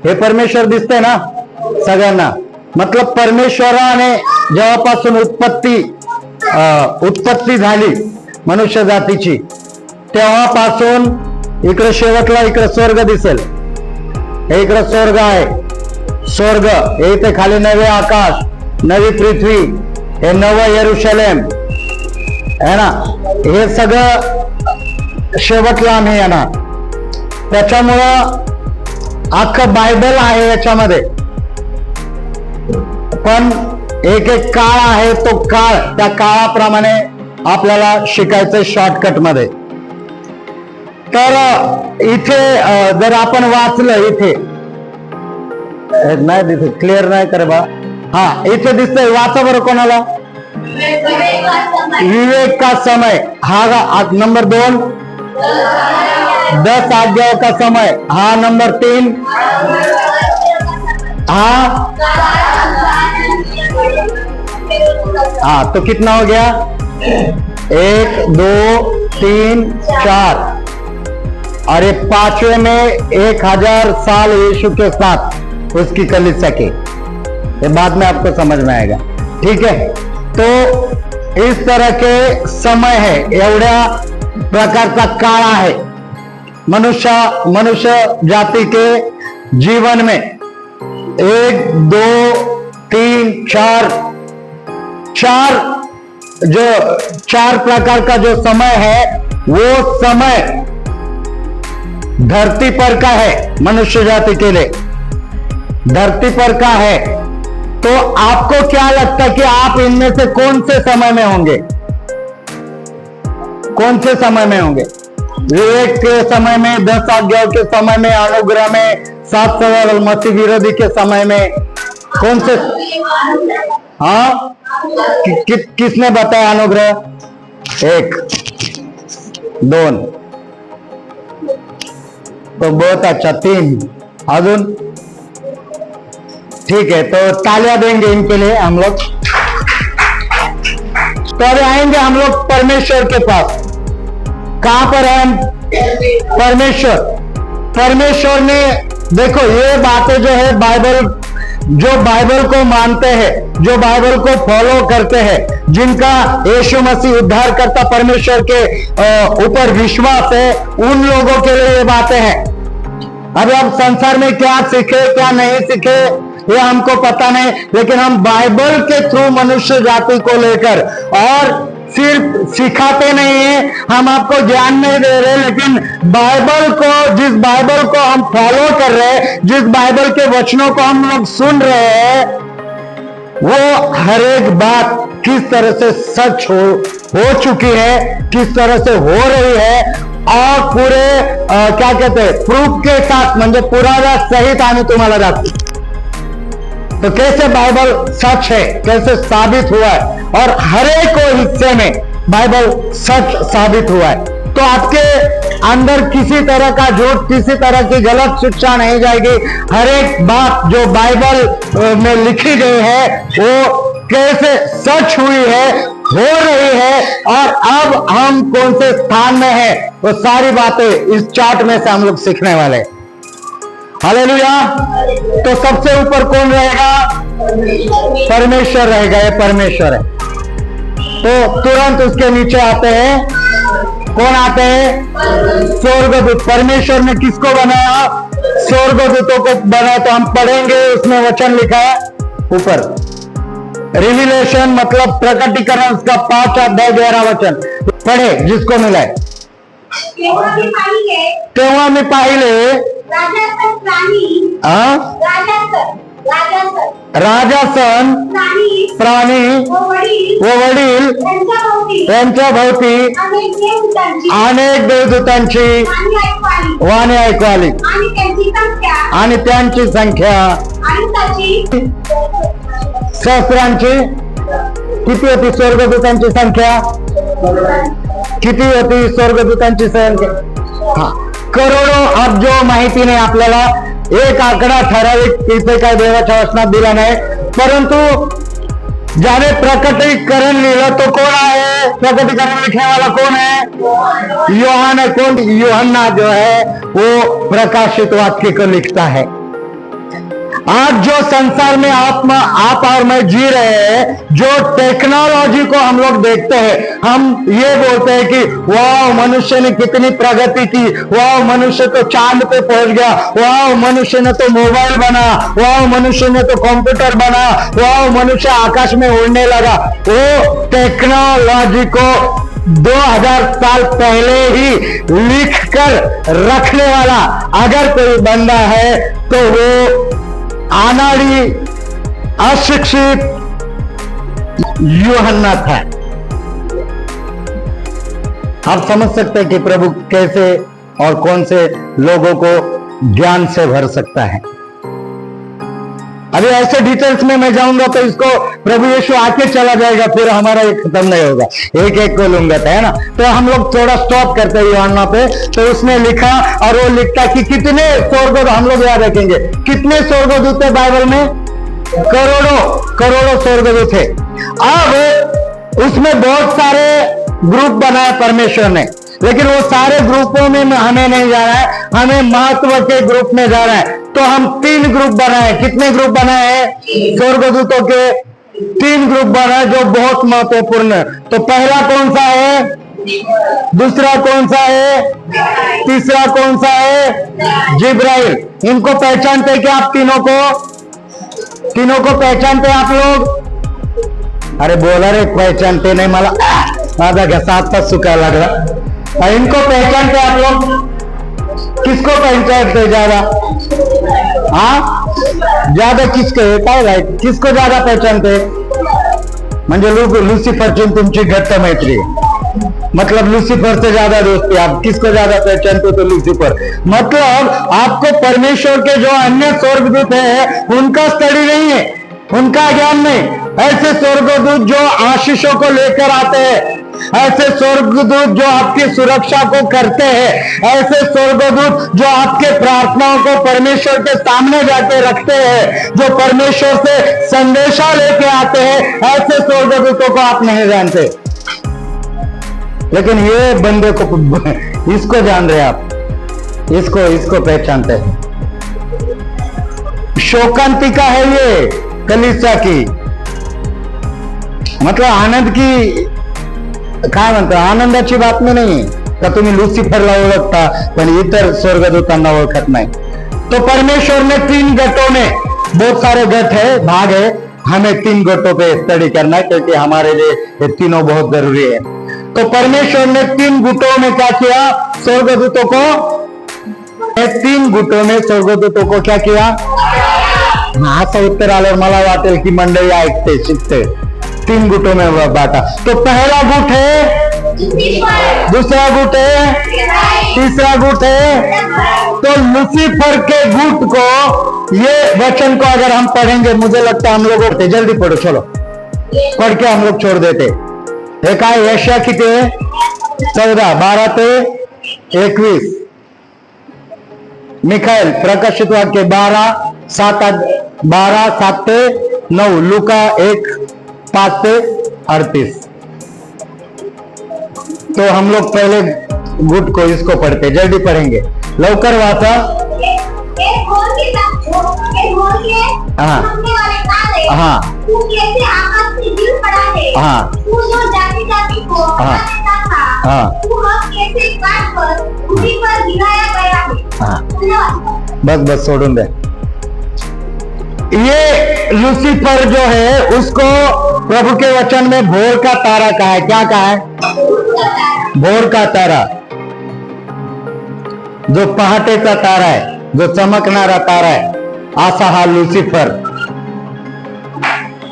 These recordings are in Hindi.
हे परमेश्वर दिसतंय ना सगळ्यांना. मतलब परमेश्वराने जेव्हापासून उत्पत्ती झाली मनुष्य जातीची, तेव्हापासून इकडे शेवटला इकडे स्वर्ग दिसेल. हे इकडे स्वर्ग आहे, स्वर्ग. हे इथे खाली नवे आकाश, नवी पृथ्वी, हे नवं यरूशलेम है ना. हे सगळं शेवटला आम्ही येणार. त्याच्यामुळं अख्खं बायबल आहे याच्यामध्ये. पण एक एक काळ आहे, तो काळ त्या काळाप्रमाणे आपल्याला शिकायचं शॉर्टकट मध्ये. तर इथे जर आपण वाचलं, इथे नाही दिसत, क्लिअर नाही करे बा. हा इथे दिसतंय, वाचा बरं कोणाला. विवेक का समय, हा नंबर 2. 10 आज्ञाओं का समय, हा नंबर 3. हाँ तो कितना हो गया? 1 2 3 4, और ये 5वें में 1000 साल यीशु के साथ उसकी कलीसिया के. ये बाद में आपको समझ में आएगा. ठीक है. तो इस तरह के समय है, एवढ्या प्रकारचा काळ आहे मनुष्य जाति के जीवन में. 1 2 3 4 जो 4 प्रकार का जो समय है, वो समय धरती पर का है, मनुष्य जाति के लिए धरती पर का है. तो आपको क्या लगता है कि आप इनमें से कौन से समय में होंगे? कौन से समय में होंगे? विवेक के समय में, 10 आज्ञाओं के समय में, अनुग्रह में, 7 सवाल मसीह विरोधी के समय में, कौन से? हाँ किसने बताया अनुग्रह? 1 2, तो बहुत अच्छा. 3 अजून. ठीक है, तो तालियां देंगे इनके लिए हम लोग. तो अभी आएंगे हम लोग परमेश्वर के पास. कहां पर है हम? परमेश्वर ने, देखो ये बातें जो है बाइबल को मानते हैं, जो बाइबल को फॉलो करते हैं, जिनका यीशु मसीह उद्धार करता परमेश्वर के ऊपर विश्वास है, उन लोगों के लिए ये बातें हैं. अब हम संसार में क्या सीखे क्या नहीं सीखे ये हमको पता नहीं, लेकिन हम बाइबल के थ्रू मनुष्य जाति को लेकर, और सिर्फ सिखाते नहीं है, हम आपको ज्ञान नहीं दे रहे, लेकिन बाइबल को, जिस बाइबल को हम फॉलो कर रहे हैं, जिस बाइबल के वचनों को हम लोग सुन रहे हैं, वो हर एक बात किस तरह से सच हो चुकी है, किस तरह से हो रही है, और पूरे क्या कहते हैं, प्रूफ के साथ, म्हणजे पुरावा सहित आम्ही तुम्हाला दाखवू. तो कैसे बाइबल सच है, कैसे साबित हुआ है, और हर एक हिस्से में बाइबल सच साबित हुआ है. तो आपके अंदर किसी तरह का झूठ, किसी तरह की गलत शिक्षा नहीं जाएगी. हर एक बात जो बाइबल में लिखी गई है, वो कैसे सच हुई है, हो रही है, और अब हम कौन से स्थान में है, वो सारी बातें इस चार्ट में से हम लोग सीखने वाले हैं. हालेलुया. तो सबसे ऊपर कौन रहेगा? परमेश्वर रहेगा. ये परमेश्वर है. तो तुरंत उसके नीचे आते हैं, कौन आते हैं? स्वर्गदूत. परमेश्वर ने किसको बनाया? स्वर्गदूतों को बनाया. तो हम पढ़ेंगे, उसमें वचन लिखा है ऊपर. रिविलेशन मतलब प्रकटीकरण, उसका 5 अध्याय 11 वचन पढ़े जिसको मिला है. तेव्हा मी पाहिले राजासन, प्राणी व वडील त्यांच्या भोवती अनेक देवदूतांची वाणी ऐकू आली, आणि त्यांची संख्या सहस्रांची. किती होती स्वर्गदूतांची संख्या? किती होती स्वर्गदूतांची संख्या? हा, करोडो अब्जो माहिती नाही आपल्याला. एक आकडा ठराविक इथे काय देवाच्या वचनात दिला नाही. परंतु ज्याने प्रकटीकरण लिहिलं तो कोण आहे? प्रकटीकरण लिखने वाला कौन है? यूहन्ना है. कौन? यूहन्ना जो है वो प्रकाशित वाक्य को लिखता है. आज जो संसार में आप और मैं जी रहे हैं, जो टेक्नोलॉजी को हम लोग देखते हैं, हम ये बोलते हैं कि वाह मनुष्य ने कितनी प्रगति की, वाह मनुष्य तो चांद पे पहुंच गया, वाह मनुष्य ने तो मोबाइल बना, वाह मनुष्य ने तो कंप्यूटर बना, वाह मनुष्य आकाश में उड़ने लगा। वो टेक्नोलॉजी को 2000 साल पहले ही लिख कर रखने वाला अगर कोई बंदा है तो वो अनाड़ी अशिक्षित यूहन्ना था। आप समझ सकते हैं कि प्रभु कैसे और कौन से लोगों को ज्ञान से भर सकता है। अभी ऐसे डिटेल्स में मैं जाऊंगा तो इसको प्रभु यीशु आके चला जाएगा, फिर हमारा ये खत्म नहीं होगा, एक एक को लूंगा है ना। तो हम लोग थोड़ा स्टॉप करते हैं यूहन्ना पे। तो उसने लिखा और वो लिखता कि कितने स्वर्गदूत, हम लोग याद रखेंगे कितने स्वर्गदूत थे बाइबल में, करोड़ों स्वर्गदूत थे। अब उसमें बहुत सारे ग्रुप बनाए परमेश्वर ने, लेकिन वो सारे ग्रुपों में हमें नहीं जाना है, हमें महत्व के ग्रुप में जाना है। तो हम 3 ग्रुप बनाए। कितने ग्रुप बनाए हैं? स्वर्गदूतों के 3 ग्रुप बनाए जो बहुत महत्वपूर्ण है। तो पहला कौन सा है, दूसरा कौन सा है, तीसरा कौन सा है? जिब्राइल। इनको पहचानते क्या आप? तीनों को पहचानते आप लोग? अरे बोला रे पहचानते नहीं, मला माझा घसा आता सुका लग रहा। इनको पहचानते आप लोग? किसको पहचानते ज्यादा? हाँ ज्यादा किसको काय राईट, किसको ज्यादा पहचानते? म्हणजे लुसिफरची तुमची घट्ट मैत्री, मतलब लुसिफर से ज्यादा दोस्ती। आप किसको ज्यादा पहचानते? तो लुसिफर। मतलब आपको परमेश्वर के जो अन्य स्वर्गदूत है उनका स्टडी नहीं है, उनका ज्ञान नहीं। ऐसे स्वर्गदूत जो आशीषों को लेकर आते हैं, ऐसे स्वर्गदूत जो आपकी सुरक्षा को करते हैं, ऐसे स्वर्गदूत जो आपके प्रार्थनाओं को परमेश्वर के सामने जाके रखते हैं, जो परमेश्वर से संदेशा लेके आते हैं, ऐसे स्वर्गदूतों को आप नहीं जानते। लेकिन ये बंदे को, इसको जान रहे आप, इसको पहचानते हैं। शोकांतिका है ये कलीसिया की, मतलब आनंद की काय म्हणतो, आनंदाची बातमी नाही का तुम्ही लुसिफरला ओळखता पण इतर स्वर्गदूतांना ओळखत नाही। तो परमेश्वर ने 3 गटों में, बहुत सारे गट है, भाग है, हमें 3 गटों पे स्टडी करना है क्योंकि हमारे लिए ये तीनों बहुत जरूरी है। तो परमेश्वर ने 3 गुटों में क्या किया? स्वर्गदूतों को 3 गुटों में स्वर्गदूतों को क्या किया? असं उत्तर आल्यावर मला वाटेल की मंडळी ऐकते शिकते। 3 गुटों में बांटा। तो पहला गुट है, दूसरा गुट है, तीसरा गुट है। तो लुसिफर के गुट को, ये वचन को अगर हम पढ़ेंगे, मुझे लगता है हम लोगों को, जल्दी पढ़ो चलो, पढ़ के हम लोग छोड़ देते। एक है यशाया किती है? 14, 12 ते 21। मिखाएल प्रकाशित वाक्य 12, 7 ते 9। लूका 1, 5 से 38। तो हम लोग पहले गुट को, इसको पढ़ते, जल्दी पढ़ेंगे, लवकर वाचा। हाँ हाँ हाँ बस छोड़ून दे। ये लुसिफर जो है उसको प्रभु के वचन में भोर का तारा कहा है। क्या कहा है? भोर का तारा, जो पहाटे का तारा है, जो चमकनारा तारा है, आसा हा लुसिफर।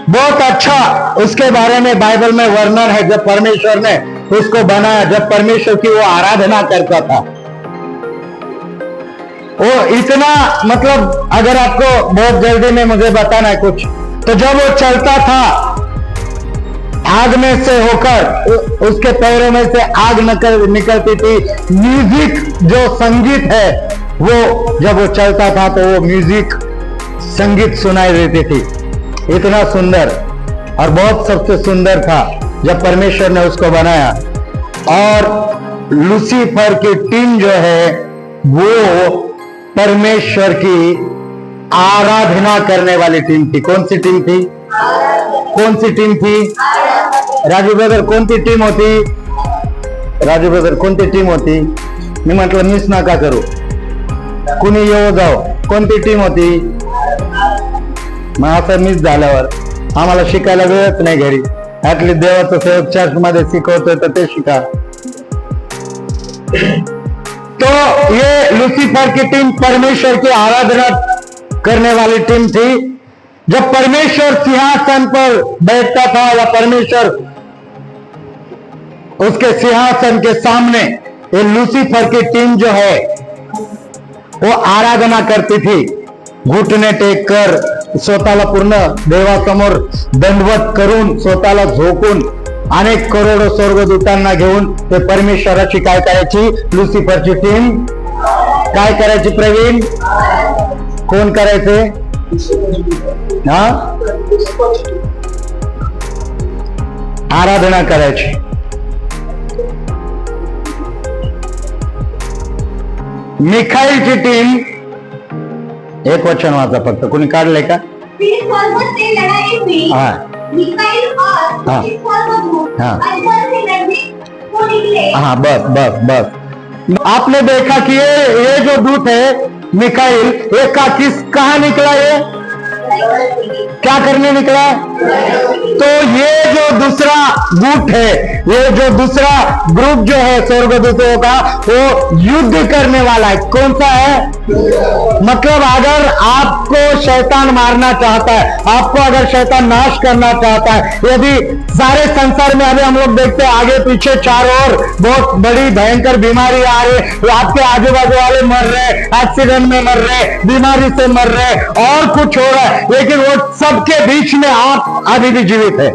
बहुत अच्छा उसके बारे में बाइबल में वर्णन है, जब परमेश्वर ने उसको बनाया, जब परमेश्वर की वो आराधना करता था। वो इतना, मतलब अगर आपको बहुत जल्दी में मुझे बताना है कुछ, तो जब वो चलता था आग में से होकर, उसके पैरों में से आग निकलती थी। म्यूजिक जो संगीत है, वो जब वो चलता था तो वो म्यूजिक संगीत सुनाई देती थी। इतना सुंदर, और बहुत सबसे सुंदर था जब परमेश्वर ने उसको बनाया। और लुसिफर की टीम जो है वो परमेश्वर की आराधना करने वाली टीम थी। कौन सी टीम थी? कौन सी टीम थी? राजू ब्रदर कोणती टीम होती? राजू ब्रदर कोणती टीम होती? मी म्हटलं मिस नका करू, कुणी येऊ जाओ, कोणती टीम होती? मग असं मिस झाल्यावर आम्हाला शिकायला वेळच नाही घरी, ऍटलीस्ट देवाचं सेवक चर्च मध्ये शिकवतोय तर ते शिका। तो ये लूसीफर की टीम परमेश्वर की आराधना करने वाली टीम थी। जब परमेश्वर सिंहासन पर बैठता था या परमेश्वर उसके सिंहासन के सामने ये लूसीफर की टीम जो है वो आराधना करती थी, घुटणे टेक कर, स्वतःला पूर्ण देवासमोर दंडवत करून, स्वतःला झोकून, अनेक करोडो स्वर्गदूतांना घेऊन ते परमेश्वराची काय करायची? लुसिफरची टीम काय करायची? प्रवीण कोण करायचे? हा, आराधना करायची। मिखाईलची टीम, एक वचन वाचा फक्त, कोणी काढलंय का? हा हाँ, बस आपने देखा कि ये जो दूत है मिखाइल, ये कहाँ निकला? ये क्या करने निकला? तो ये जो दूसरा गुट है, ये जो दूसरा ग्रुप जो है स्वर्गदूतों का, वो युद्ध करने वाला है। कौन सा है? मतलब अगर आपको शैतान मारना चाहता है, आपको अगर शैतान नाश करना चाहता है, यदि सारे संसार में अभी हम लोग देखते हैं आगे पीछे चारों ओर बहुत बड़ी भयंकर बीमारी आ रही है, आपके आजू बाजू वाले मर रहे, एक्सीडेंट में मर रहे, बीमारी से मर रहे, और कुछ हो रहा है, लेकिन वो सबके बीच में आप अभी भी जीवित है,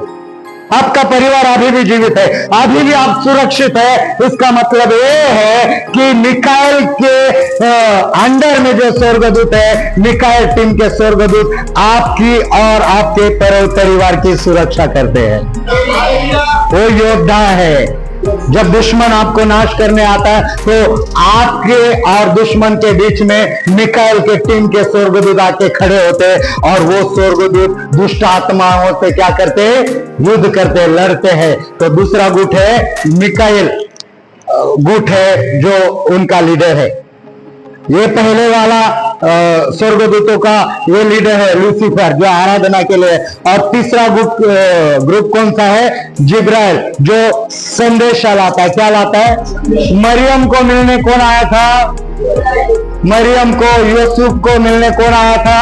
आपका परिवार अभी भी जीवित है, अभी भी आप सुरक्षित है। इसका मतलब ये है कि मिकाएल के अंडर में जो स्वर्गदूत है, मिकाएल टीम के स्वर्गदूत आपकी और आपके परिवार की सुरक्षा करते हैं। वो योद्धा है। जब दुश्मन आपको नाश करने आता है तो आपके और दुश्मन के बीच में मिकाएल के टीम के स्वर्गदूत आके खड़े होते हैं, और वो स्वर्गदूत दुष्ट आत्माओं से क्या करते हैं? युद्ध करते हैं, लड़ते हैं। तो दूसरा गुट है मिकाएल गुट है जो उनका लीडर है। ये पहले वाला स्वर्गदूतों का ये लीडर है लूसीफर, जो आराधना के लिए। और तीसरा ग्रुप कौन सा है? जिब्राइल, जो संदेशा लाता है। क्या लाता है? मरियम को मिलने कौन आया था? मरियम को, यूसुफ को मिलने कौन आया था?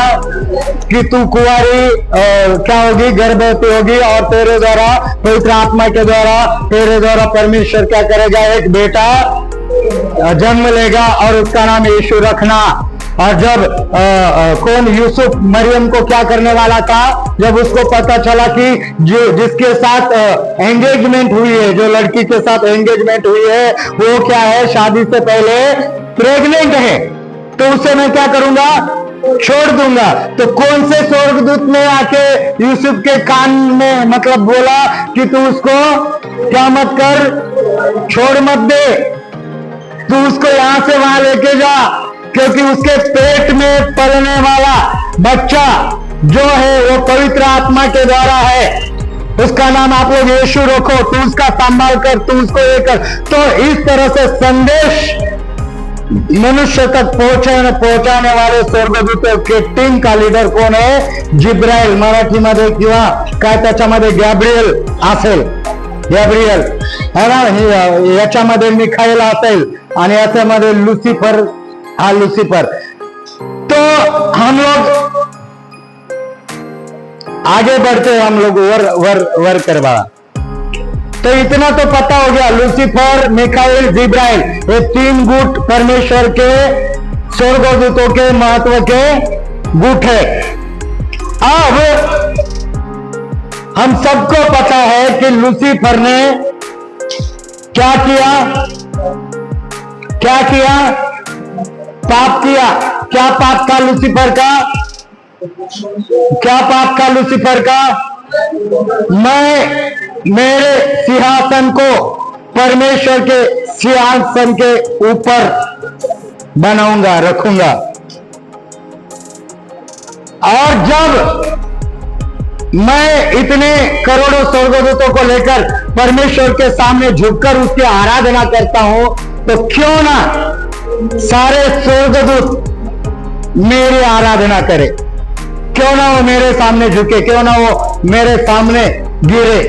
कि तू कुंवारी क्या होगी? गर्भवती होगी, और तेरे द्वारा, पवित्र आत्मा के द्वारा, तेरे द्वारा परमेश्वर क्या करेगा? एक बेटा जन्म लेगा और उसका नाम यीशु रखना। और जब कौन यूसुफ मरियम को क्या करने वाला था? जब उसको पता चला कि जिसके साथ एंगेजमेंट हुई है, जो लड़की के साथ एंगेजमेंट हुई है, वो क्या है? शादी से पहले प्रेग्नेंट है, तो उसे मैं क्या करूंगा? छोड़ दूंगा। तो कौन से स्वर्गदूत ने आके यूसुफ के कान में मतलब बोला कि तू उसको क्या मत कर, छोड़ मत दे, तू उसको यहां से वहां लेके जा, क्योंकि उसके पेट में पलने वाला बच्चा जो है वो पवित्र आत्मा के द्वारा है, उसका नाम आप लोग यीशु रखो, तू उसका संभाल कर, तू उसको ये कर। तो इस तरह से संदेश मनुष्य तक पहुंचाने वाले स्वर्गदूतों के टीम का लीडर कौन है? जिब्राइल, मराठीमध्ये किंवा काय त्याच्यामध्ये गॅब्रिएल असेल, गॅब्रिएल है ना, याच्यामध्ये मिखाएल असेल, आणि याच्यामध्ये लुसिफर, हा लुसिफर। तो हम लोग आगे बढ़ते हैं, हम लोग वर करवा। तो इतना तो पता हो गया, लुसिफर, मिखाएल, जिब्राइल, ये तीन गुट परमेश्वर के स्वर्गदूतों के महत्व के गुट है। अब हम सबको पता है कि लुसिफर ने क्या किया? क्या किया? पाप किया। क्या पाप था लुसिफर का? क्या पाप था लुसिफर का? मैं मेरे सिंहासन को परमेश्वर के सिंहासन के ऊपर बनाऊंगा, रखूंगा। और जब मैं इतने करोड़ों स्वर्गदूतों को लेकर परमेश्वर के सामने झुककर उसकी आराधना करता हूं, तो क्यों ना सारे स्वर्गदूत मेरी आराधना करे, क्यों ना वो मेरे सामने झुके, क्यों ना वो मेरे सामने गिरे।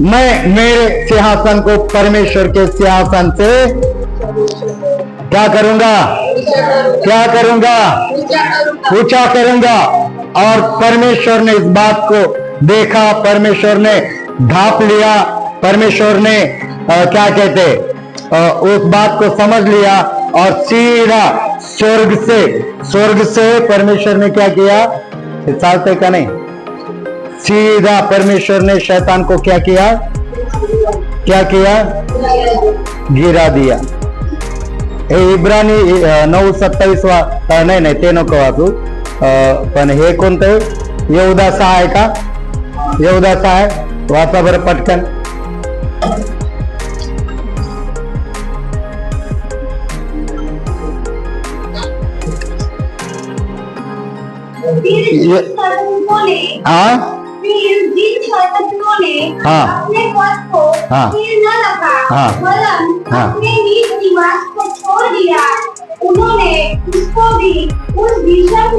मैं मेरे सिंहासन को परमेश्वर के सिंहासन से क्या करूंगा, क्या करूंगा, ऊंचा करूंगा। और परमेश्वर ने इस बात को देखा, परमेश्वर ने ढांप लिया, परमेश्वर ने क्या कहते उस बात को समझ लिया और सीधा स्वर्ग से परमेश्वर ने क्या किया, सालते का नहीं, सीधा परमेश्वर ने शैतान को क्या किया, गिरा दिया। इब्रानी 9:27 नाही ते नको वाचू, पण हे कोणतं यहूदा 6 आहे का, यहूदा 6 आहे, वाचा बरं पटकन। अपने पद को स्थिर न रखा, वरन अपने निज निवास को छोड़ दिया। उन्होंने उसको भी उस भीषण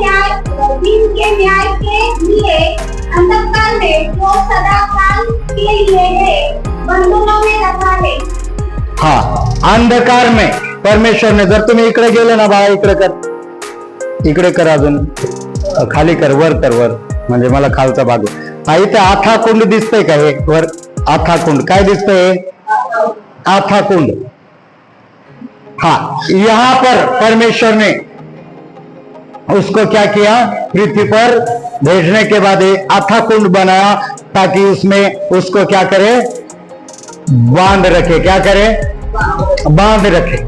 दिन के न्याय के लिए अंधकार में, जो सदा काल के लिए है, बंधनों में रखा है। अंधकार में परमेश्वर ने, जर तुम्ही इकडे गेले ना बाळा, इकडे कर, अजून खाली कर, वर कर, वर म्हणजे मला खालचा भाग। इथे आथा कुंड दिसतंय का, हे वर आथा कुंड काय दिसतंय, आथा कुंड। यहां पर परमेश्वर ने उसको क्या किया, पृथ्वी पर भेजने के बाद एक आथा कुंड बनाया, ताकि उसमें उसको क्या करे, बांध रखे, क्या करे, बांध रखे।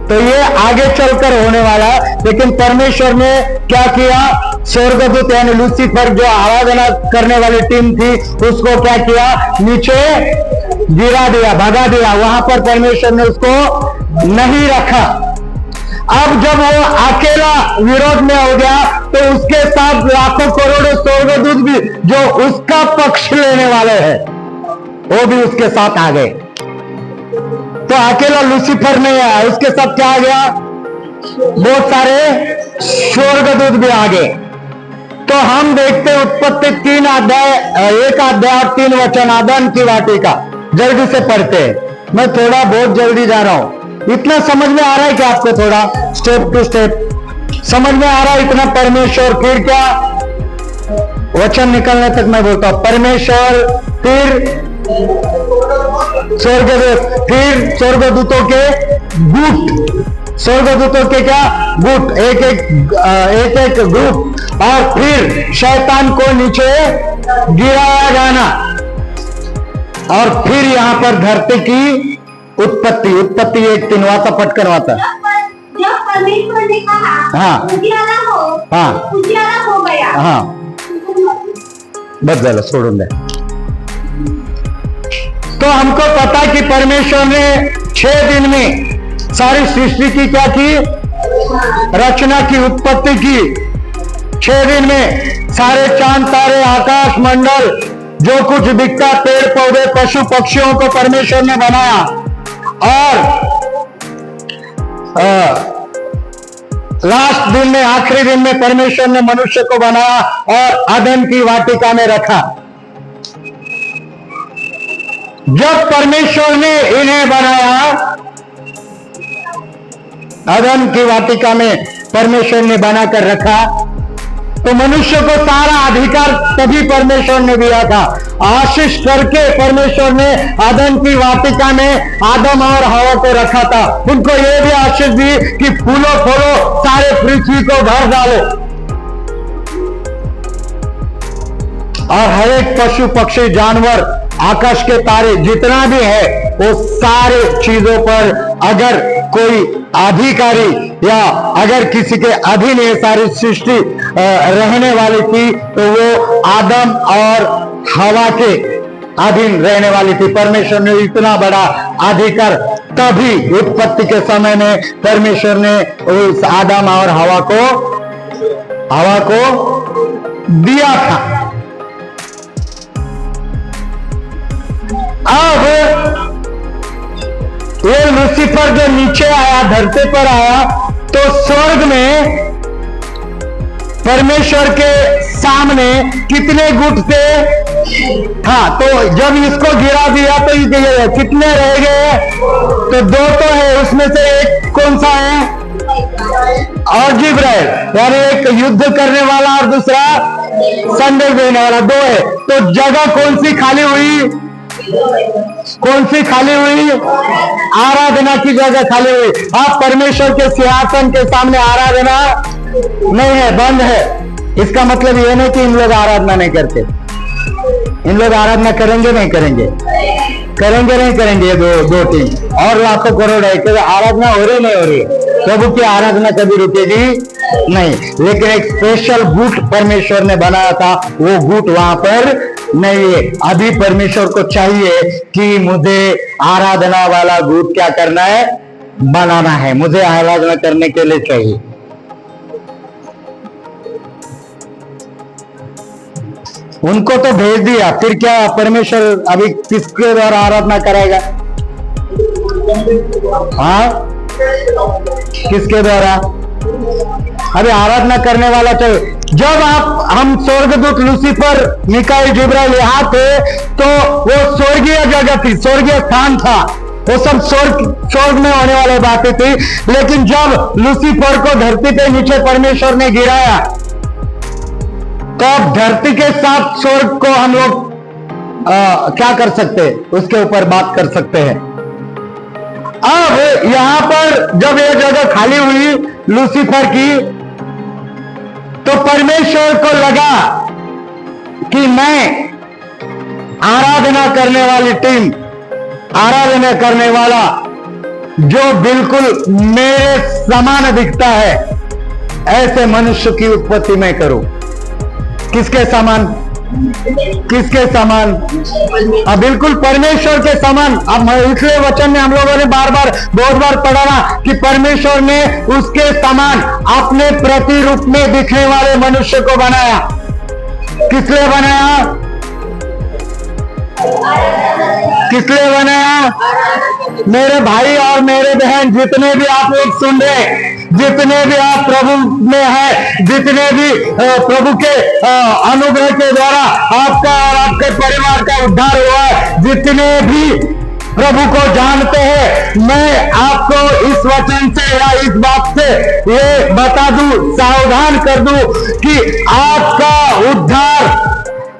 तो ये आगे चलकर होने वाला है, लेकिन परमेश्वर ने क्या किया, स्वर्गदूत यानी लूसीफर जो आराधना करने वाली टीम थी, उसको क्या किया, नीचे गिरा दिया, भगा दिया। वहां पर परमेश्वर ने उसको नहीं रखा। अब जब वो अकेला विरोध में हो गया, तो उसके साथ लाखों करोड़ों स्वर्गदूत भी जो उसका पक्ष लेने वाले हैं, वो भी उसके साथ आ गए। तो अकेला लूसीफर नहीं आया, उसके साथ क्या आ गया, बहुत सारे स्वर्गदूत भी आ गए। तो हम देखते उत्पत्ति 3 अध्याय 1 अध्याय 3 वचन, आदम की वाटिका, जल्दी से पढ़ते हैं। मैं थोड़ा बहुत जल्दी जा रहा हूं। इतना समझ में आ रहा है कि आपको थोड़ा स्टेप टू स्टेप समझ में आ रहा है इतना? परमेश्वर, फिर क्या, वचन निकलने तक मैं बोलता हूं। परमेश्वर, फिर स्वर्गदूत, फिर स्वर्गदूतों के गुट, स्वर्गदूतों के क्या गुट, एक एक ग्रुप, और फिर शैतान को नीचे गिराया जाना, और फिर यहां पर धरती की उत्पत्ति 1:3 वाचा, पटकन वाचा। जब परमेश्वर ने कहा उजियाला हो, उजियाला हो गया। बस झालं, सोडून द्या। तो हमको पता कि परमेश्वर ने 6 दिन में सारी सृष्टि की क्या की, रचना की, उत्पत्ति की। 6 दिन में सारे चांद तारे, आकाश मंडल, जो कुछ दिखता, पेड़ पौधे, पशु पक्षियों को परमेश्वर ने बनाया। और लास्ट दिन में, आखिरी दिन में परमेश्वर ने मनुष्य को बनाया और अदन की वाटिका में रखा। जब परमेश्वर ने इन्हें बनाया, अदन की वाटिका में परमेश्वर ने बनाकर रखा, तो मनुष्य को सारा अधिकार तभी परमेश्वर ने दिया था। आशीष करके परमेश्वर ने अदन की वाटिका में आदम और हवा को रखा था। उनको यह भी आशीष दी कि फूलो फूलो, सारे पृथ्वी को भर डालो, और हर एक पशु पक्षी जानवर, आकाश के तारे, जितना भी है, वो सारे चीजों पर अगर कोई अधिकारी या अगर किसी के अधीन ये सारी सृष्टि रहने वाली थी, तो वो आदम और हवा के अधीन रहने वाली थी। परमेश्वर ने इतना बड़ा अधिकार तभी उत्पत्ति के समय में परमेश्वर ने उस आदम और हवा को हवा को दिया था। अब ये लूसीफर जो नीचे आया, धरती पर आया, तो स्वर्ग में परमेश्वर के सामने कितने गुट थे? हाँ, तो जब इसको गिरा दिया तो ये कितने रह गए? तो दो तो है, उसमें से एक कौन सा है? और जिब्राइल, यानी एक युद्ध करने वाला और दूसरा संदेश देने वाला, दो है। तो जगह कौन सी खाली हुई? कौन सी खाली हुई? आराधना की जगह खाली हुई। आप परमेश्वर के सिंहासन के सामने आराधना नहीं है, बंद है। इसका मतलब यह नहीं कि इन लोग आराधना नहीं करते। इन लोग आराधना करेंगे नहीं करेंगे? करेंगे नहीं करेंगे? दो टीम और लाखों करोड़ है कि आराधना हो रही नहीं हो रही? प्रभु की आराधना कभी रुकेगी नहीं। लेकिन एक स्पेशल गुट परमेश्वर ने बनाया था, वो गुट वहां पर नहीं है। अभी परमेश्वर को चाहिए कि मुझे आराधना वाला गुट क्या करना है? बनाना है। मुझे आराधना करने के लिए चाहिए। उनको तो भेज दिया, फिर क्या परमेश्वर अभी किसके द्वारा आराधना कराएगा? हाँ, किसके द्वारा? अरे आराधना करने वाला चाहिए। जब हम स्वर्गदूत लूसीफर, मिकाईल, जिब्राइल यहाँ थे, तो वो स्वर्गीय जगह थी, स्वर्गीय स्थान था, वो सब स्वर्ग में होने वाली बातें थी। लेकिन जब लूसीफर को धरती पे नीचे परमेश्वर ने गिराया, तो अब धरती के साथ स्वर्ग को हम लोग क्या कर सकते हैं? उसके ऊपर बात कर सकते हैं। अब यहां पर जब ये जगह खाली हुई लूसीफर की, तो परमेश्वर को लगा कि मैं आराधना करने वाली टीम, आराधना करने वाला जो बिल्कुल मेरे समान दिखता है, ऐसे मनुष्य की उत्पत्ति मैं करूं। किसके समान? किसके समान? अब बिल्कुल परमेश्वर के समान। अब इसलिए वचन में हम लोगों ने बहुत बार पढ़ा ना कि परमेश्वर ने उसके समान अपने प्रतिरूप में दिखने वाले मनुष्य को बनाया। किस लिए बनाया? किस लिए बनाया? मेरे भाई और मेरे बहन, जितने भी आप लोग सुन रहे, जितने भी आप प्रभु में हैं, जितने भी प्रभु के अनुग्रह के द्वारा आपका और आपके परिवार का उद्धार हुआ है, जितने भी प्रभु को जानते हैं, मैं आपको इस वचन से या इस बात से ये बता दूं, सावधान कर दूं कि आपका उद्धार,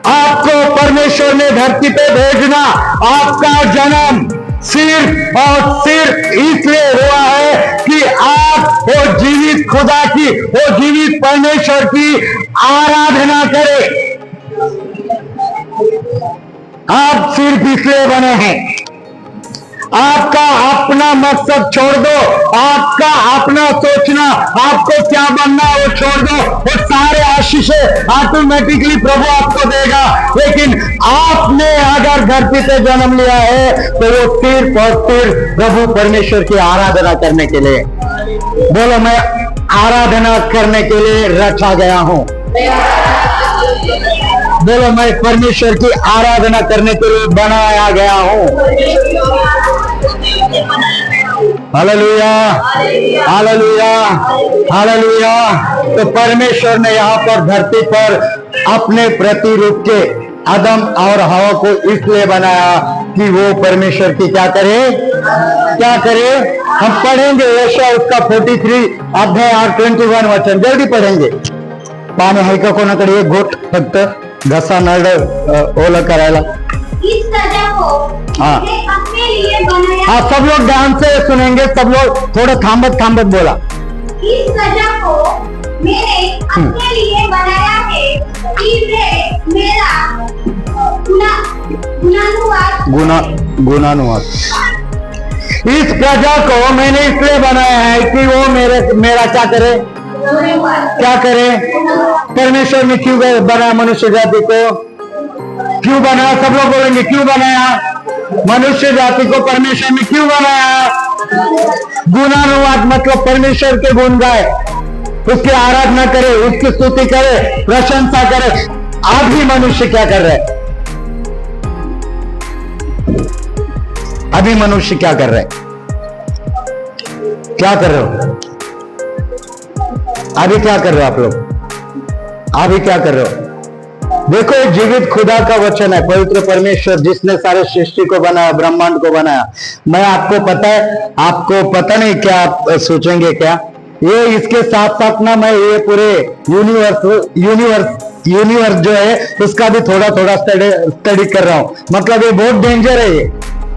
आपको परमेश्वर ने धरती पे भेजना, आपका जन्म सिर्फ और सिर्फ इसलिए हुआ है कि आप वो जीवित खुदा की, वो जीवित परमेश्वर की आराधना करें। आप सिर्फ इसलिए बने हैं। आपका अपना मकसद छोड़ दो, आपका अपना सोचना, आपको क्या बनना है वो छोड़ दो, वो सारे आशीषें ऑटोमेटिकली प्रभु आपको देगा। लेकिन आपने अगर धरती पे जन्म लिया है तो वो सिर्फ और सिर्फ प्रभु परमेश्वर की आराधना करने के लिए। बोलो, मैं आराधना करने के लिए रचा गया हूं। बोलो, मैं परमेश्वर की आराधना करने के लिए बनाया गया हूं। Hallelujah, hallelujah, hallelujah. तो परमेश्वर ने यहाँ पर धरती पर अपने प्रतिरूप के आदम और हवा को इसलिए बनाया कि वो परमेश्वर की क्या करे? क्या करे? हम पढ़ेंगे यशाया उसका 43 अध्याय और 21 वचन, जल्दी पढ़ेंगे। पाणी है का कोणाकडे? एक घोट फक्त घसा नळ ओला करायला। इस सजा को मैंने अपने लिए बनाया। हाँ, सब लोग ध्यान से सुनेंगे, सब लोग थोड़ा थांबत थांबत बोला। इस सजा को मैंने अपने लिए बनाया है कि वे मेरा गुनानुवाद। इस प्रजा को मैंने इसलिए बनाया है कि वो मेरा क्या करे? क्या करे? परमेश्वर ने क्यों बनाया मनुष्य जाति को? क्यों बनाया? सब लोग बोलेंगे क्यों बनाया? मनुष्य जाति को परमेश्वर ने क्यों बनाया? गुणानुवाद मतलब परमेश्वर के गुण गाए। उसकी आराधना करे, उसकी स्तुति करे, प्रशंसा करे। अभी मनुष्य क्या कर रहे हैं? अभी मनुष्य क्या कर रहे हैं? क्या कर रहे हो? अभी क्या कर रहे हो आप लोग? अभी क्या कर रहे हो? देखो, एक जीवित खुदा का वचन है, पवित्र परमेश्वर जिसने सारे सृष्टि को बनाया, ब्रह्मांड को बनाया। मैं आपको पता है, आपको पता नहीं क्या आप सोचेंगे क्या, ये इसके साथ साथ ना मैं ये पूरे यूनिवर्स जो है उसका भी थोड़ा थोड़ा स्टडी कर रहा हूं। मतलब ये बहुत डेंजर है, ये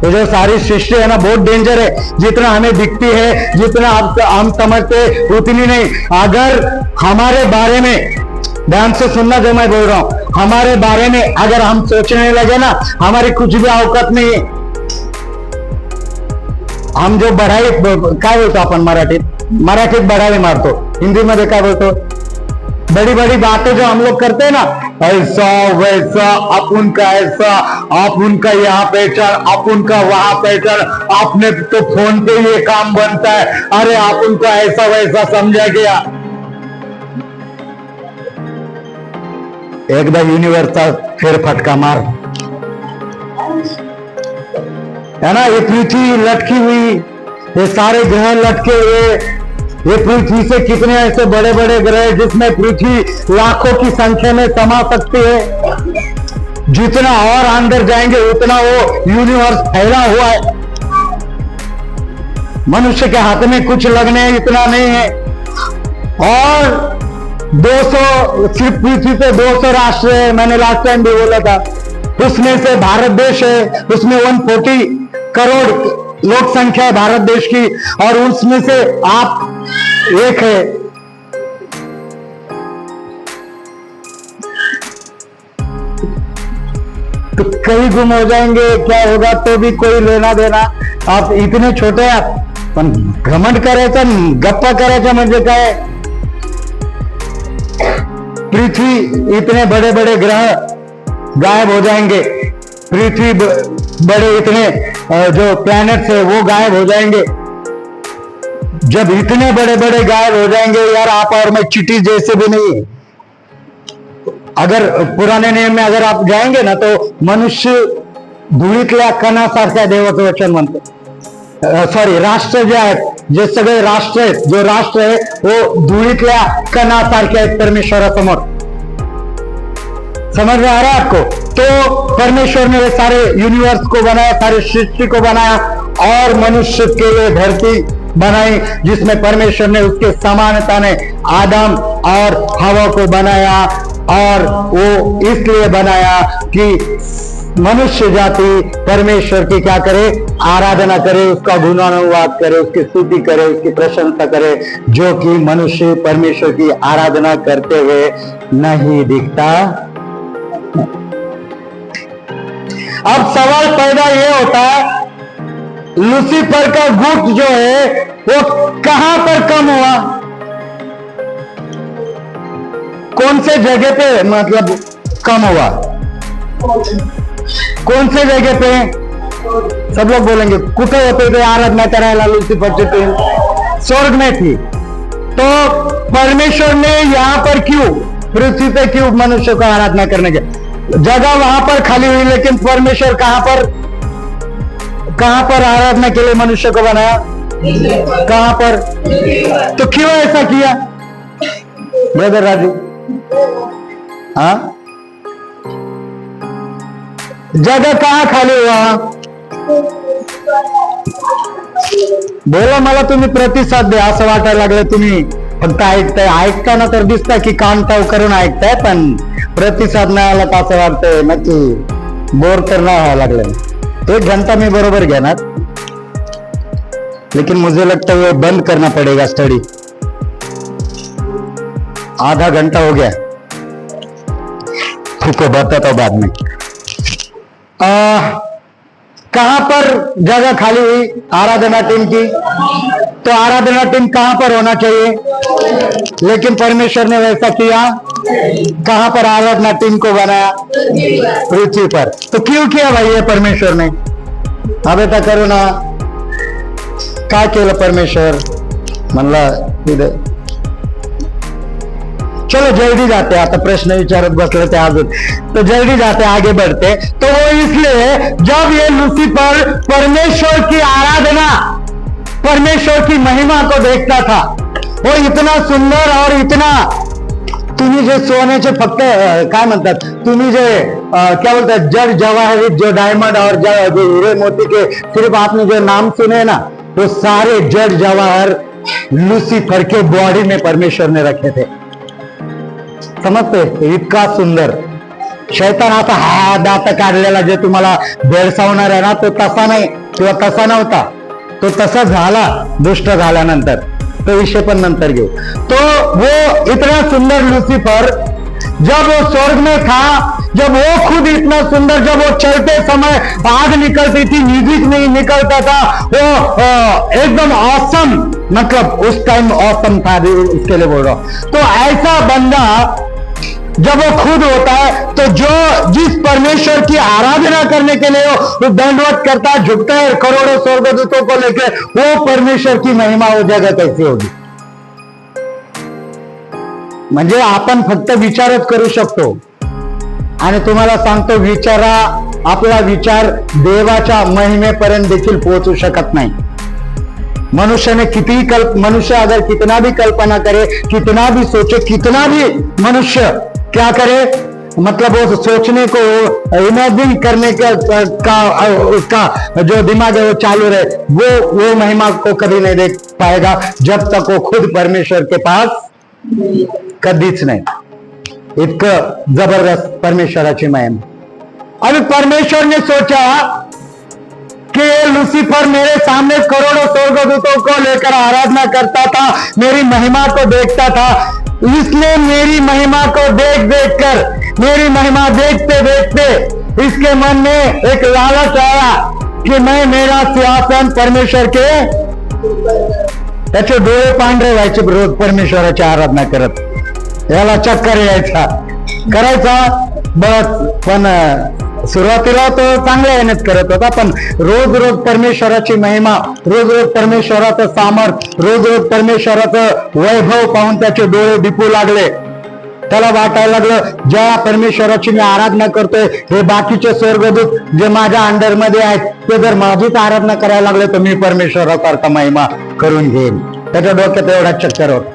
जो सारी सृष्टि है ना बहुत डेंजर है। जितना हमें दिखती है, जितना हम समझते उतनी नहीं। अगर हमारे बारे में, ध्यान से सुनना जो मैं बोल रहा हूं, हमारे बारे में अगर हम सोचने लगे ना, हमारी कुछ भी औकात नहीं है। हम जो बढ़ाई काय बोलतो आपण मराठीत बढ़ावी मारतो, हिंदी में काय बोलतो, बड़ी बड़ी बातें जो हम लोग करते हैं ना, ऐसा वैसा, अपन का ऐसा, अपन का यहाँ पहचान, अपन का वहां पहचान, आपने तो फोन पे ये काम बनता है, अरे अपन का ऐसा वैसा समझा गया। एकदा यूनिवर्सचा फेर फटका मार, है ना। ये पृथ्वी लटकी हुई, ये सारे ग्रह लटके हुए, ये पृथ्वी से कितने ऐसे बड़े बड़े ग्रह जिसमें पृथ्वी लाखों की संख्या में समा सकती है। जितना और अंदर जाएंगे उतना वो यूनिवर्स फैला हुआ है। मनुष्य के हाथ में कुछ लगने इतना नहीं है। और 200 सिर्फ पृथ्वी पे 200 राष्ट्र है, मैंने लास्ट टाइम भी बोला था। उसमें से भारत देश है, उसमें 140 करोड़ लोक संख्या है भारत देश की, और उसमें से आप एक है। तो कहीं गुम हो जाएंगे, क्या होगा तो भी कोई लेना देना। आप इतने छोटे आप पण घमंड करायचं, गप्पा करायचं म्हणजे काय। पृथ्वी, इतने बड़े बड़े ग्रह गायब हो जाएंगे। पृथ्वी बड़े इतने जो प्लैनेट्स है वो गायब हो जाएंगे। जब इतने बड़े बड़े गायब हो जाएंगे यार, आप और मैं चिट्ठी जैसे भी नहीं। अगर पुराने नियम में अगर आप जाएंगे ना, तो मनुष्य धुळीतल्या कणासारख्या देवाचं वचन म्हणतं। सॉरी, राष्ट्र जे आहेत, जे सगळे राष्ट्र आहेत, जो राष्ट्र है वो धुळीतल्या कणासारखे आहेत परमेश्वरासमोर। समझ में आ रहा है आपको? तो परमेश्वर ने सारे यूनिवर्स को बनाया, सारे सृष्टि को बनाया, और मनुष्य के लिए धरती बनाई जिसमें परमेश्वर ने उसके समानता ने आदम और हवा को बनाया। और वो इसलिए बनाया कि मनुष्य जाति परमेश्वर की क्या करे, आराधना करे, उसका गुणानुवाद करे, उसकी स्तुति करे, उसकी प्रशंसा करे, जो कि मनुष्य परमेश्वर की आराधना करते हुए नहीं दिखता। अब सवाल पैदा ये होता है, लूसीफर का गुट जो है वो कहां पर कम हुआ, कौन से जगह पे मतलब कम हुआ, कौन से जगह पे? सब लोग बोलेंगे कुठे होते थे आराधना करायला लूसीफरची टीम? स्वर्ग में थी। तो परमेश्वर ने यहां पर क्यों, पृथ्वी पे क्यों मनुष्य को आराधना करने के जगह वहां पर खाली हुई, लेकिन परमेश्वर कहां पर आराधना के लिए मनुष्य को बनाया? कहां पर? तो क्यों ऐसा किया ब्रदर राजू? हाँ, जगह कहां खाली हुआ? बोला मला तुम्ही प्रतिसाद द्या, असं वाटायला लागलं तुम्ही फक्त ऐकताना तर दिसता की कान टाव करून ऐकताय, पण प्रतिसाद नाही आला तर असं वाटतंय नक्की बोर तर नाही व्हायला लागलं। 1 घंटा में बरोबर घेणार, लेकिन मुझे लगता है बंद करना पड़ेगा स्टडी। आधा घंटा हो गया, तुमको बताता हूं बाद में। कहां पर जगह खाली हुई आराधना टीम की? तो आराधना टीम कहां पर होना चाहिए, लेकिन परमेश्वर ने वैसा किया। कहां पर आराधना टीम को बनाया? पृथ्वी पर। तो क्यों किया भाई ये परमेश्वर ने? अब आता करू ना, काय केलं परमेश्वर? म्हणलं चलो जल्दी जाते, आता प्रश्न विचारत बसले ते अजून, तो जल्दी जाते आगे बढ़ते। तो वो इसलिए जब ये लूसीफर परमेश्वर की आराधना, परमेश्वर की महिमा को देखता था, वो इतना सुंदर और इतना, तुम्ही जे सोन्याचे फक्त काय म्हणतात, तुम्ही जे क्या बोलतात, जड़ जवाहर, जो डायमंड और जो हीरे मोती के सिर्फ आपने जो नाम सुने ना, वो सारे जड़ जवाहर लूसीफर के बॉडी में परमेश्वर ने रखे थे। समजते, इतका सुंदर शैतान आता हा दात काढलेला जे तुम्हाला भेडसावणार आहे ना, तो तसा नाही किंवा तसा नव्हता, तो तसा झाला दुष्ट झाल्यानंतर, तो विषय पण नंतर घेऊ। तो वो इतना सुंदर लूसीफर जब वो स्वर्ग में था, जब वो खुद इतना सुंदर, जब वो चलते समय आग निकलती थी, म्यूजिक नहीं निकलता था, वो एकदम ऑसम, मतलब उस टाइम ऑसम था, इसके लिए बोल रहा हूं। तो ऐसा बंदा जब वो खुद होता है, तो जो जिस परमेश्वर की आराधना करने के लिए वो दंडवत करता है, झुकता है करोड़ों स्वर्गदूतों को लेकर, वो परमेश्वर की महिमा हो जगह कैसी होगी। म्हणजे आपण फक्त विचारच करू शकतो, आणि तुम्हाला सांगतो, विचारा, आपला विचार देवाच्या महिमेपर्यंत देखील पोहोचू शकत नाही। मनुष्य ने मनुष्य अगर कितना भी कल्पना करे, कितना भी सोचे, कितना भी मनुष्य क्या करे, मतलब वो सोचने को, इमेजिन करने का उसका जो दिमाग है वो चालू रहे, वो महिमा को कभी नहीं देख पाएगा जब तक वो खुद परमेश्वर के पास कधीच नाही। इतकं जबरदस्त परमेश्वराची महिमा। अभी परमेश्वर ने सोचा कि लूसीफर मेरे सामने करोड़ों स्वर्गदूतों को लेकर आराधना करता था, मेरी महिमा को देखता था, इसलिए मेरी महिमा को देख देख कर, मेरी महिमा देखते देखते इसके मन में एक लालच आया कि मैं मेरा सिंहासन परमेश्वर के, त्याचे डोळे पांढरे व्हायचे रोज परमेश्वराची आराधना करत, याला चक्कर यायचा, करायचा बस। पण सुरुवातीला तो चांगल्या यानेच करत होता, पण रोज रोज परमेश्वराची महिमा, रोज रोज परमेश्वराचं सामर्थ, रोज रोज परमेश्वराचं वैभव पाहून त्याचे डोळे दिपू लागले। त्याला वाटायला लागलं, ज्या परमेश्वराची मी आराधना करतोय, हे बाकीचे स्वर्गदूत जे माझ्या अंडर मध्ये आहेत, ते जर माझीच आराधना करायला लागले, तर मी परमेश्वरासारखा महिमा करून घेईन। त्याच्या डोक्यात एवढा चक्कर होता,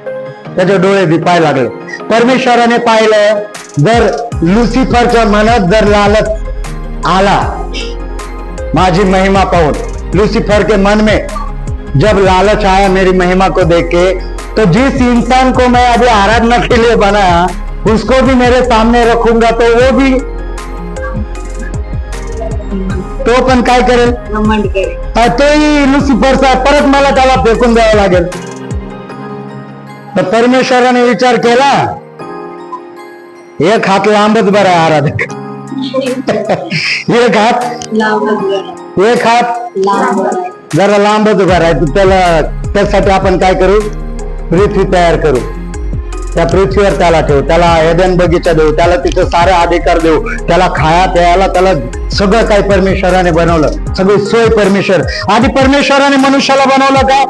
त्याचे डोळे दिपायला लागले। परमेश्वराने पाहिलं, जर लुसिफरच्या मनात जर लालच आला माझी महिमा पाहून, लुसिफर के मन में जब लालच आया मेरी महिमा को देख के, तो जिस इंसान को मैं अभी आराधना के लिए बनाया, उसको भी मेरे सामने रखूंगा, तो वो भी तो पण काय करेल, तोही लुसिफरचा परत मला त्याला फेकून द्यावं लागेल। तर परमेश्वराने विचार केला, एक हात लांबच बरा आहे आराधक, एक हात जरा लांबच उभा राहायचं, त्यासाठी आपण काय करू, पृथ्वी तयार करू, त्या पृथ्वीवर त्याला ठेवू, त्याला एदेन बगीचा देऊ, त्याला तिथे सारे अधिकार देऊ, त्याला खाया प्यायला, त्याला सगळं काही परमेश्वराने बनवलं, सगळी सोय परमेश्वर। आधी परमेश्वराने मनुष्याला बनवलं का,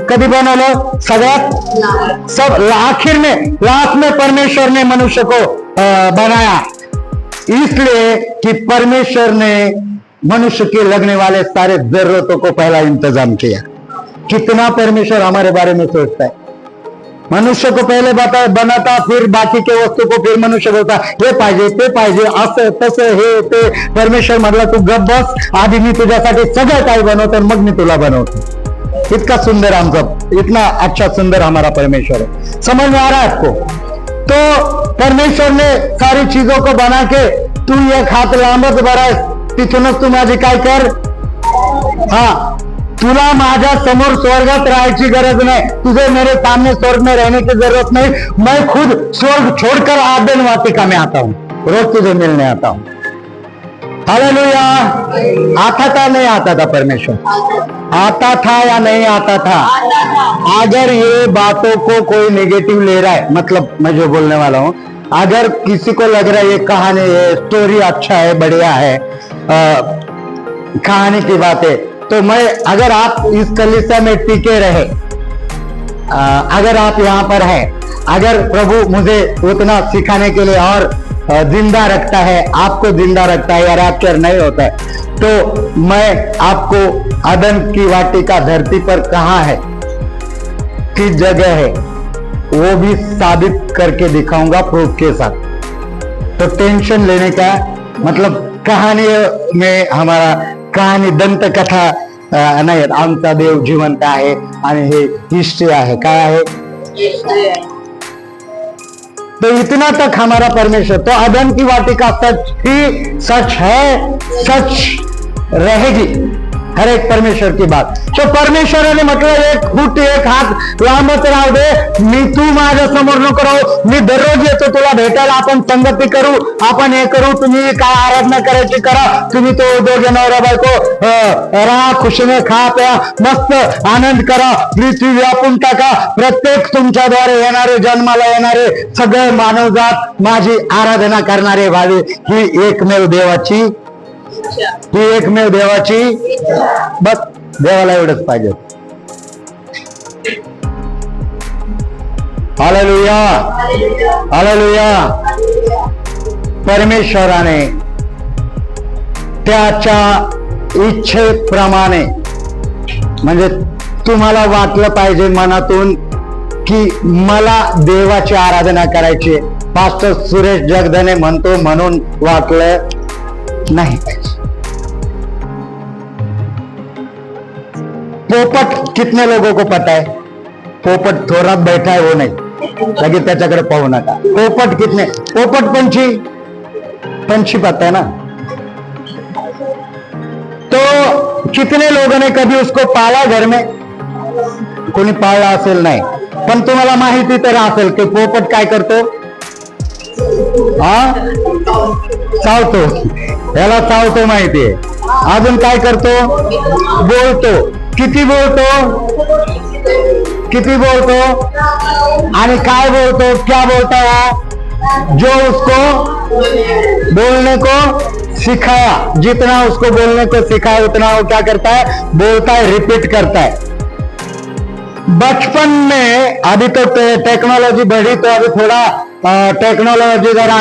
कधी बनवलं, सगळ्यात सब आखिर में, लास्ट में परमेश्वर ने मनुष्य को बनाया, इसलिए कि परमेश्वर ने मनुष्य के लगने वाले सारे जरूरतों को पहला इंतजाम किया। कितना परमेश्वर हमारे बारे में सोचता है, मनुष्य को पहले बनाता, फिर बाकी के वस्तु को फिर मनुष्य बोलता, हे पाहिजे ते पाहिजे, असं तसं हे ते। परमेश्वर म्हटलं, तू गप बस, आधी मी तुझ्यासाठी सगळं काही बनवतो, मग मी तुला बनवतो। इतना सुंदर हमको, इतना अच्छा सुंदर हमारा परमेश्वर है। समझ में आ रहा है आपको? तो परमेश्वर ने सारी चीजों को बना के, तू एक हात लांबच बरा आहेस, तिथूनच तू माझी काय कर, हा, तुला माझ्या समोर स्वर्गात राहायची गरज नहीं, तुझे मेरे सामने स्वर्ग में रहने की जरूरत नहीं, मैं खुद स्वर्ग छोड़कर आदन वाटिका में आता हूँ, रोज तुझे मिलने आता हूँ। हालेलुया। आता था नहीं आता था परमेश्वर, आता था या नहीं आता था। अगर ये बातों को कोई नेगेटिव ले रहा है, मतलब मैं जो बोलने वाला हूँ, अगर किसी को लग रहा है ये कहानी, ये स्टोरी अच्छा है, बढ़िया है, कहानी की बात है, तो मैं, अगर आप इस कलीसिया में टिके रहे, अगर आप यहाँ पर हैं, अगर प्रभु मुझे उतना सिखाने के लिए और जिंदा रखता है, आपको जिंदा रखता है या रैप्चर नहीं होता है, तो मैं आपको अदन की वाटिका धरती पर कहाँ है, किस जगह है, वो भी साबित करके दिखाऊंगा प्रूफ के साथ। तो टेंशन लेने का मतलब कहानी में हमारा कहानी दंत कथा नाही, आमचा देव जिवंत आहे आणि हे हिस्ट्री आहे, काय आहे। तो इतना तक हमारा परमेश्वर, तो अदन की वाटिका सच ही सच है, सच रहेगी, हर एक परमेश्वर की बात। तो परमेश्वराने म्हटलं एक फूट एक हात लांबच राहू दे, मी तू माझ्या समोर नको राहू, मी दररोज येतो तुला भेटायला, आपण संगती करू, आपण हे करू, तुम्ही काय आराधना करायची करा, तुम्ही तो दोघे नवरा बायको राहा, खुशीने खा प्या, मस्त आनंद करा, पृथ्वी व्यापून टाका, प्रत्येक तुमच्याद्वारे येणारे जन्माला येणारे सगळे मानवजात माझी आराधना करणारे व्हावे, ही एकमेव देवाची, ही एकमेव देवाची, बस देवाला एवढंच पाहिजे। Hallelujah, hallelujah. परमेश्वराने त्याच्या इच्छेप्रमाणे, म्हणजे तुम्हाला वाटलं पाहिजे मनातून की मला देवाची आराधना करायची, पास्टर सुरेश जगधने म्हणतो म्हणून वाटलं नहीं। पोपट कितने लोगों को पता है, पोपट थोड़ा बैठा है वो नहीं, लेकिन त्याच्याकडे पाहू नका। पोपट कितने, पोपट पंछी, पंछी पता है ना, तो कितने लोगों ने कभी उसको पाला घर में, कोणी पाळला असेल नाही, पण तुम्हाला माहिती तर असेल की पोपट काय करतो, हा चावतो, याला चावतो माहितीये, अजून काय करतो, बोलतो, किती बोलतो, किती बोलतो, आणि काय बोलतो, क्या बोलता है, जो उसको बोलने को सिखाया, जितना उसको बोलने को सिखाया उतना वो क्या करता है, बोलता है, रिपीट करता है। बचपन में, अभी तो टेक्नोलॉजी बढ़ी तो अभी थोड़ा टेक्नोलॉजी जरा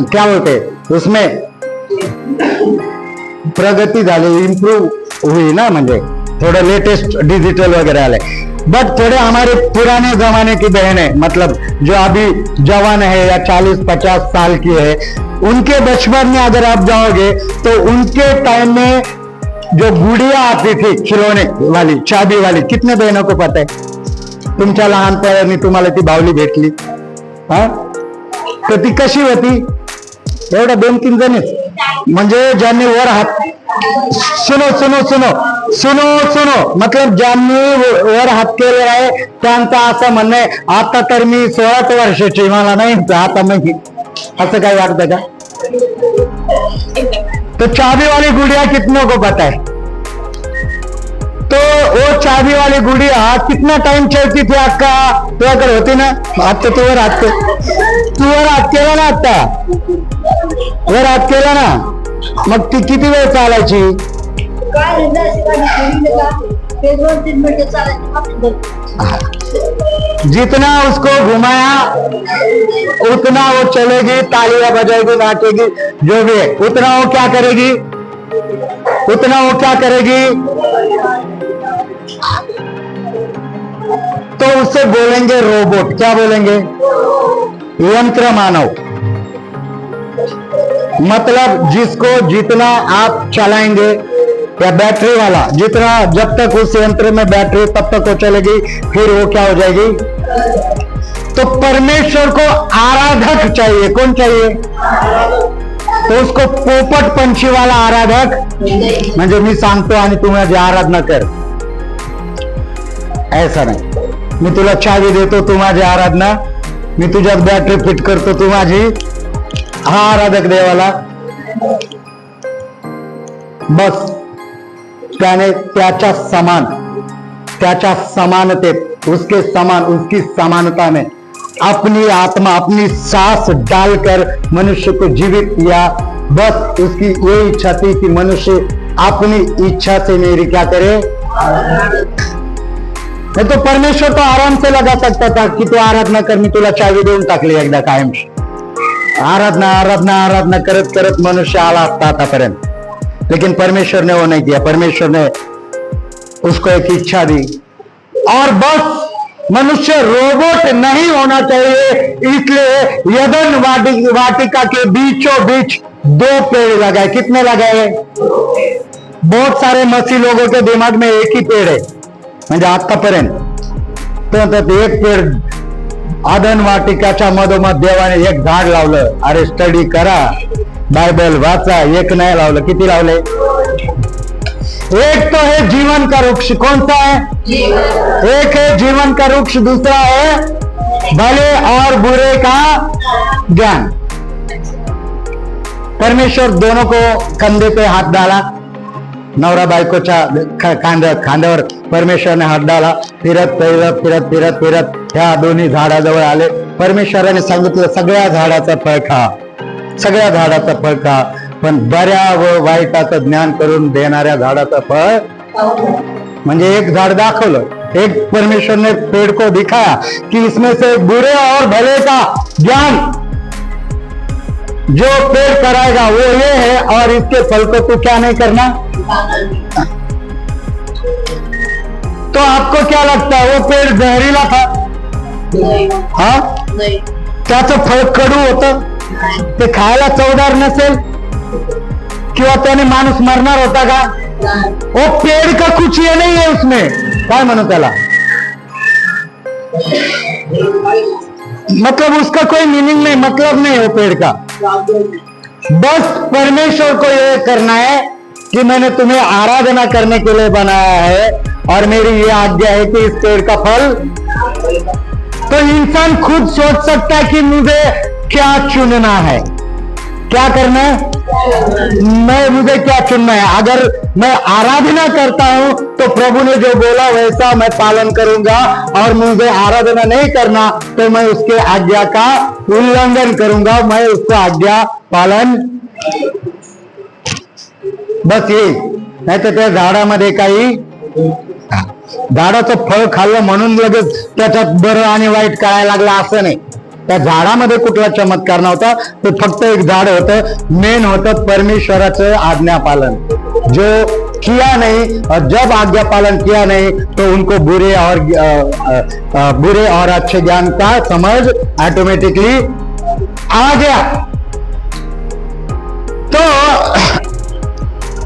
क्या बोलते उसमें प्रगति झाली, इम्प्रूव हुई ना, म्हणजे थोड़ा लेटेस्ट डिजिटल वगैरह आले, बट थोड़े हमारे पुराने जमाने की बहनें, मतलब जो अभी जवान है या 40-50 साल की है, उनके बचपन में अगर आप जाओगे तो उनके टाइम में जो गुड़िया आती थी खिलौने वाली, चाबी वाली, कितने बहनों को पता है, तुमच्या लहानपणी तुम्हाला ती बावली भेटली, हा, तर ती कशी होती, एवढा 2-3 जणच, म्हणजे ज्यांनी वर हात, सुनो सुनो सुनो सुनो सुनो, मतलब ज्यांनी वर हात केलेला आहे त्यांचं असं म्हणणं आहे, आता तर मी 16 वर्षाची, मला नाही आता नाही, असं काय वाटतं का। तो चाबी वाली गुड़िया कितनों को पता है, तो वो चाबी वाली गुड़िया कितना टाइम चलती थी आपका, तो अगर होती ना, आता तू वर हात केला ना, आता वर हात केला ना, मग ती किती वेळ चालायची, जितना उसको घुमाया उतना वो चलेगी, तालियां बजाएगी, नाचेगी, जो भी है उतना वो क्या करेगी, उतना वो क्या करेगी, तो उससे बोलेंगे रोबोट, क्या बोलेंगे, यंत्र मानव, मतलब जिसको जितना आप चलाएंगे, या बैटरी वाला जितना, जब तक उस यंत्र में बैटरी तब तक वो चलेगी, फिर वो क्या हो जाएगी। तो परमेश्वर को आराधक चाहिए, कौन चाहिए, तो उसको पोपट पंछी वाला आराधक, म्हणजे मी सांगतो आणि तू माझी आराधना कर, ऐसा नाही, मी तुला चावी देतो, तू माझी आराधना, मी तुझ्यात बॅटरी फिट करतो, तू माझी, हा आराधक देवाला, बस त्याने त्याच्या समान, त्याच्या समानतेत, उसके समान, उसकी समानता में अपनी आत्मा, अपनी सांस डालकर मनुष्य को जीवित किया। बस उसकी ये इच्छा थी कि मनुष्य अपनी इच्छा से मेरी क्या करे, नाही तो परमेश्वर तो आराम से लगा सकता था की तू आराधना कर, मी तुला चावी देऊन टाकली एकदा कायमची. आराधना आराधना आराधना करत करत मनुष्य आला असता आतापर्यंत. लेकिन परमेश्वर ने वो नहीं किया. परमेश्वर ने उसको एक इच्छा दी. और बस मनुष्य रोबोट नहीं होना चाहिए, इसलिए यदन वाटिका के बीचों बीच 2 पेड़ लगाए. कितने लगाए? बहुत सारे मसीह लोगों के दिमाग में एक ही पेड़ है, म्हणजे आतापर्यंत. तर एक पेड़ आदन वाटिकाच्या मधोमध देवाने एक झाड लावलं. अरे स्टडी करा, बायबल वाचा. एक नाही लावलं, किती लावले? एक तो है जीवन का वृक्ष. कौन सा है? एक है जीवन का वृक्ष, दूसरा है भले और बुरे का ज्ञान. परमेश्वर दोनों को कंधे पे हाथ डाला. नवरा बायकोच्या खांद्यावर परमेश्वरने हात डाला. फिरत फिरत फिरत फिरत फिरत ह्या दोन्ही झाडाजवळ आले. परमेश्वराने सांगितलं सगळ्या झाडाचं फळ खा, सगळ्या झाडाचं फळ खा, पण बऱ्या व वाईटाचं ज्ञान करून देणाऱ्या झाडाचं फळ. म्हणजे एक झाड दाखवलं. एक परमेश्वर ने पेड़ को दिखाया कि इसमें से बुरे और भले का ज्ञान जो पेड़ कराएगा वो ये है, और इसके फल को तू क्या नहीं करना. तो आपको क्या लगता है वो पेड़ जहरीला था? हा, त्याचं फळ कडू होतं, ते खायला चवदार नसेल, किंवा त्याने माणूस मरणार होता का? वो पेड़ का कुछ ये नहीं है उसमें. काय म्हणू त्याला, मतलब उसका कोई मीनिंग नहीं, मतलब नहीं वो पेड़ का. बस परमेश्वर को ये करना है कि मैंने तुम्हें आराधना करने के लिए बनाया है, और मेरी ये आज्ञा है कि इस पेड़ का फल. तो इंसान खुद सोच सकता है कि मुझे क्या चुनना है, क्या करना है. मुझे क्या चुनना है. अगर मैं आराधना करता हूं तो प्रभु ने जो बोला वैसा मैं पालन करूंगा, और मुझे आराधना नहीं करना तो मैं उसके आज्ञा का उल्लंघन करूंगा, मैं उसको आज्ञा पालन. बस ये. नाही तर त्या झाडामध्ये काही, झाडाचं फळ खाल्लं म्हणून लगेच त्याच्यात बरं आणि वाईट कळायला लागलं असं नाही. त्या झाडामध्ये कुठला चमत्कार नव्हता. ते फक्त एक झाड होतं. मेन होतं परमेश्वराचं आज्ञा पालन. जो किया नहीं, और जब आज्ञा पालन किया नहीं तो उनको बुरे और अच्छे ज्ञान का समझ ऑटोमेटिकली आ गया. तो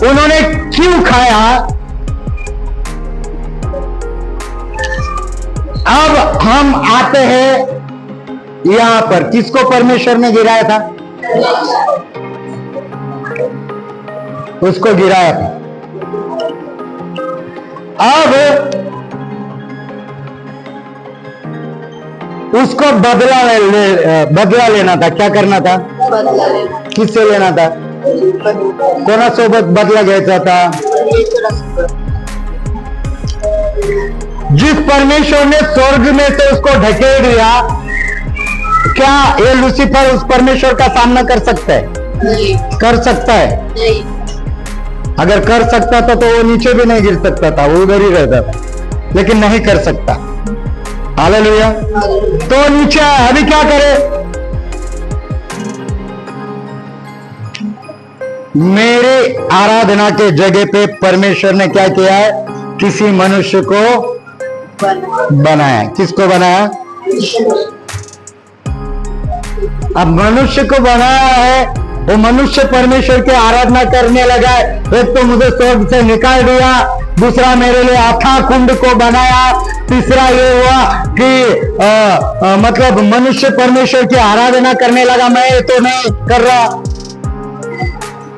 उन्होंने क्यों खाया? अब हम आते हैं यहां पर. किसको परमेश्वर ने गिराया था? उसको गिराया था. अब उसको बदला लेना था. क्या करना था? किससे लेना था? कोणासोबत बदला घ्यायचा था? जिस परमेश्वर ने स्वर्ग में से उसको ढकेल दिया, क्या ये लूसीफर उस परमेश्वर का सामना कर सकता है? नहीं. कर सकता है? नहीं. अगर कर सकता था तो वो नीचे भी नहीं गिर सकता था, वो उधर ही रहता था. लेकिन नहीं कर सकता. हालेलुया. तो नीचे अभी क्या करे? मेरे आराधना के जगह पे परमेश्वर ने क्या किया है? किसी मनुष्य को बनाया. किसको बनाया? अब मनुष्य को बनाया है, वो मनुष्य परमेश्वर की आराधना करने लगा है. एक तो मुझे स्वर्ग से निकाल दिया, दूसरा मेरे लिए अथाह कुंड को बनाया, तीसरा ये हुआ कि मतलब मनुष्य परमेश्वर की आराधना करने लगा. मैं ये तो नहीं कर रहा,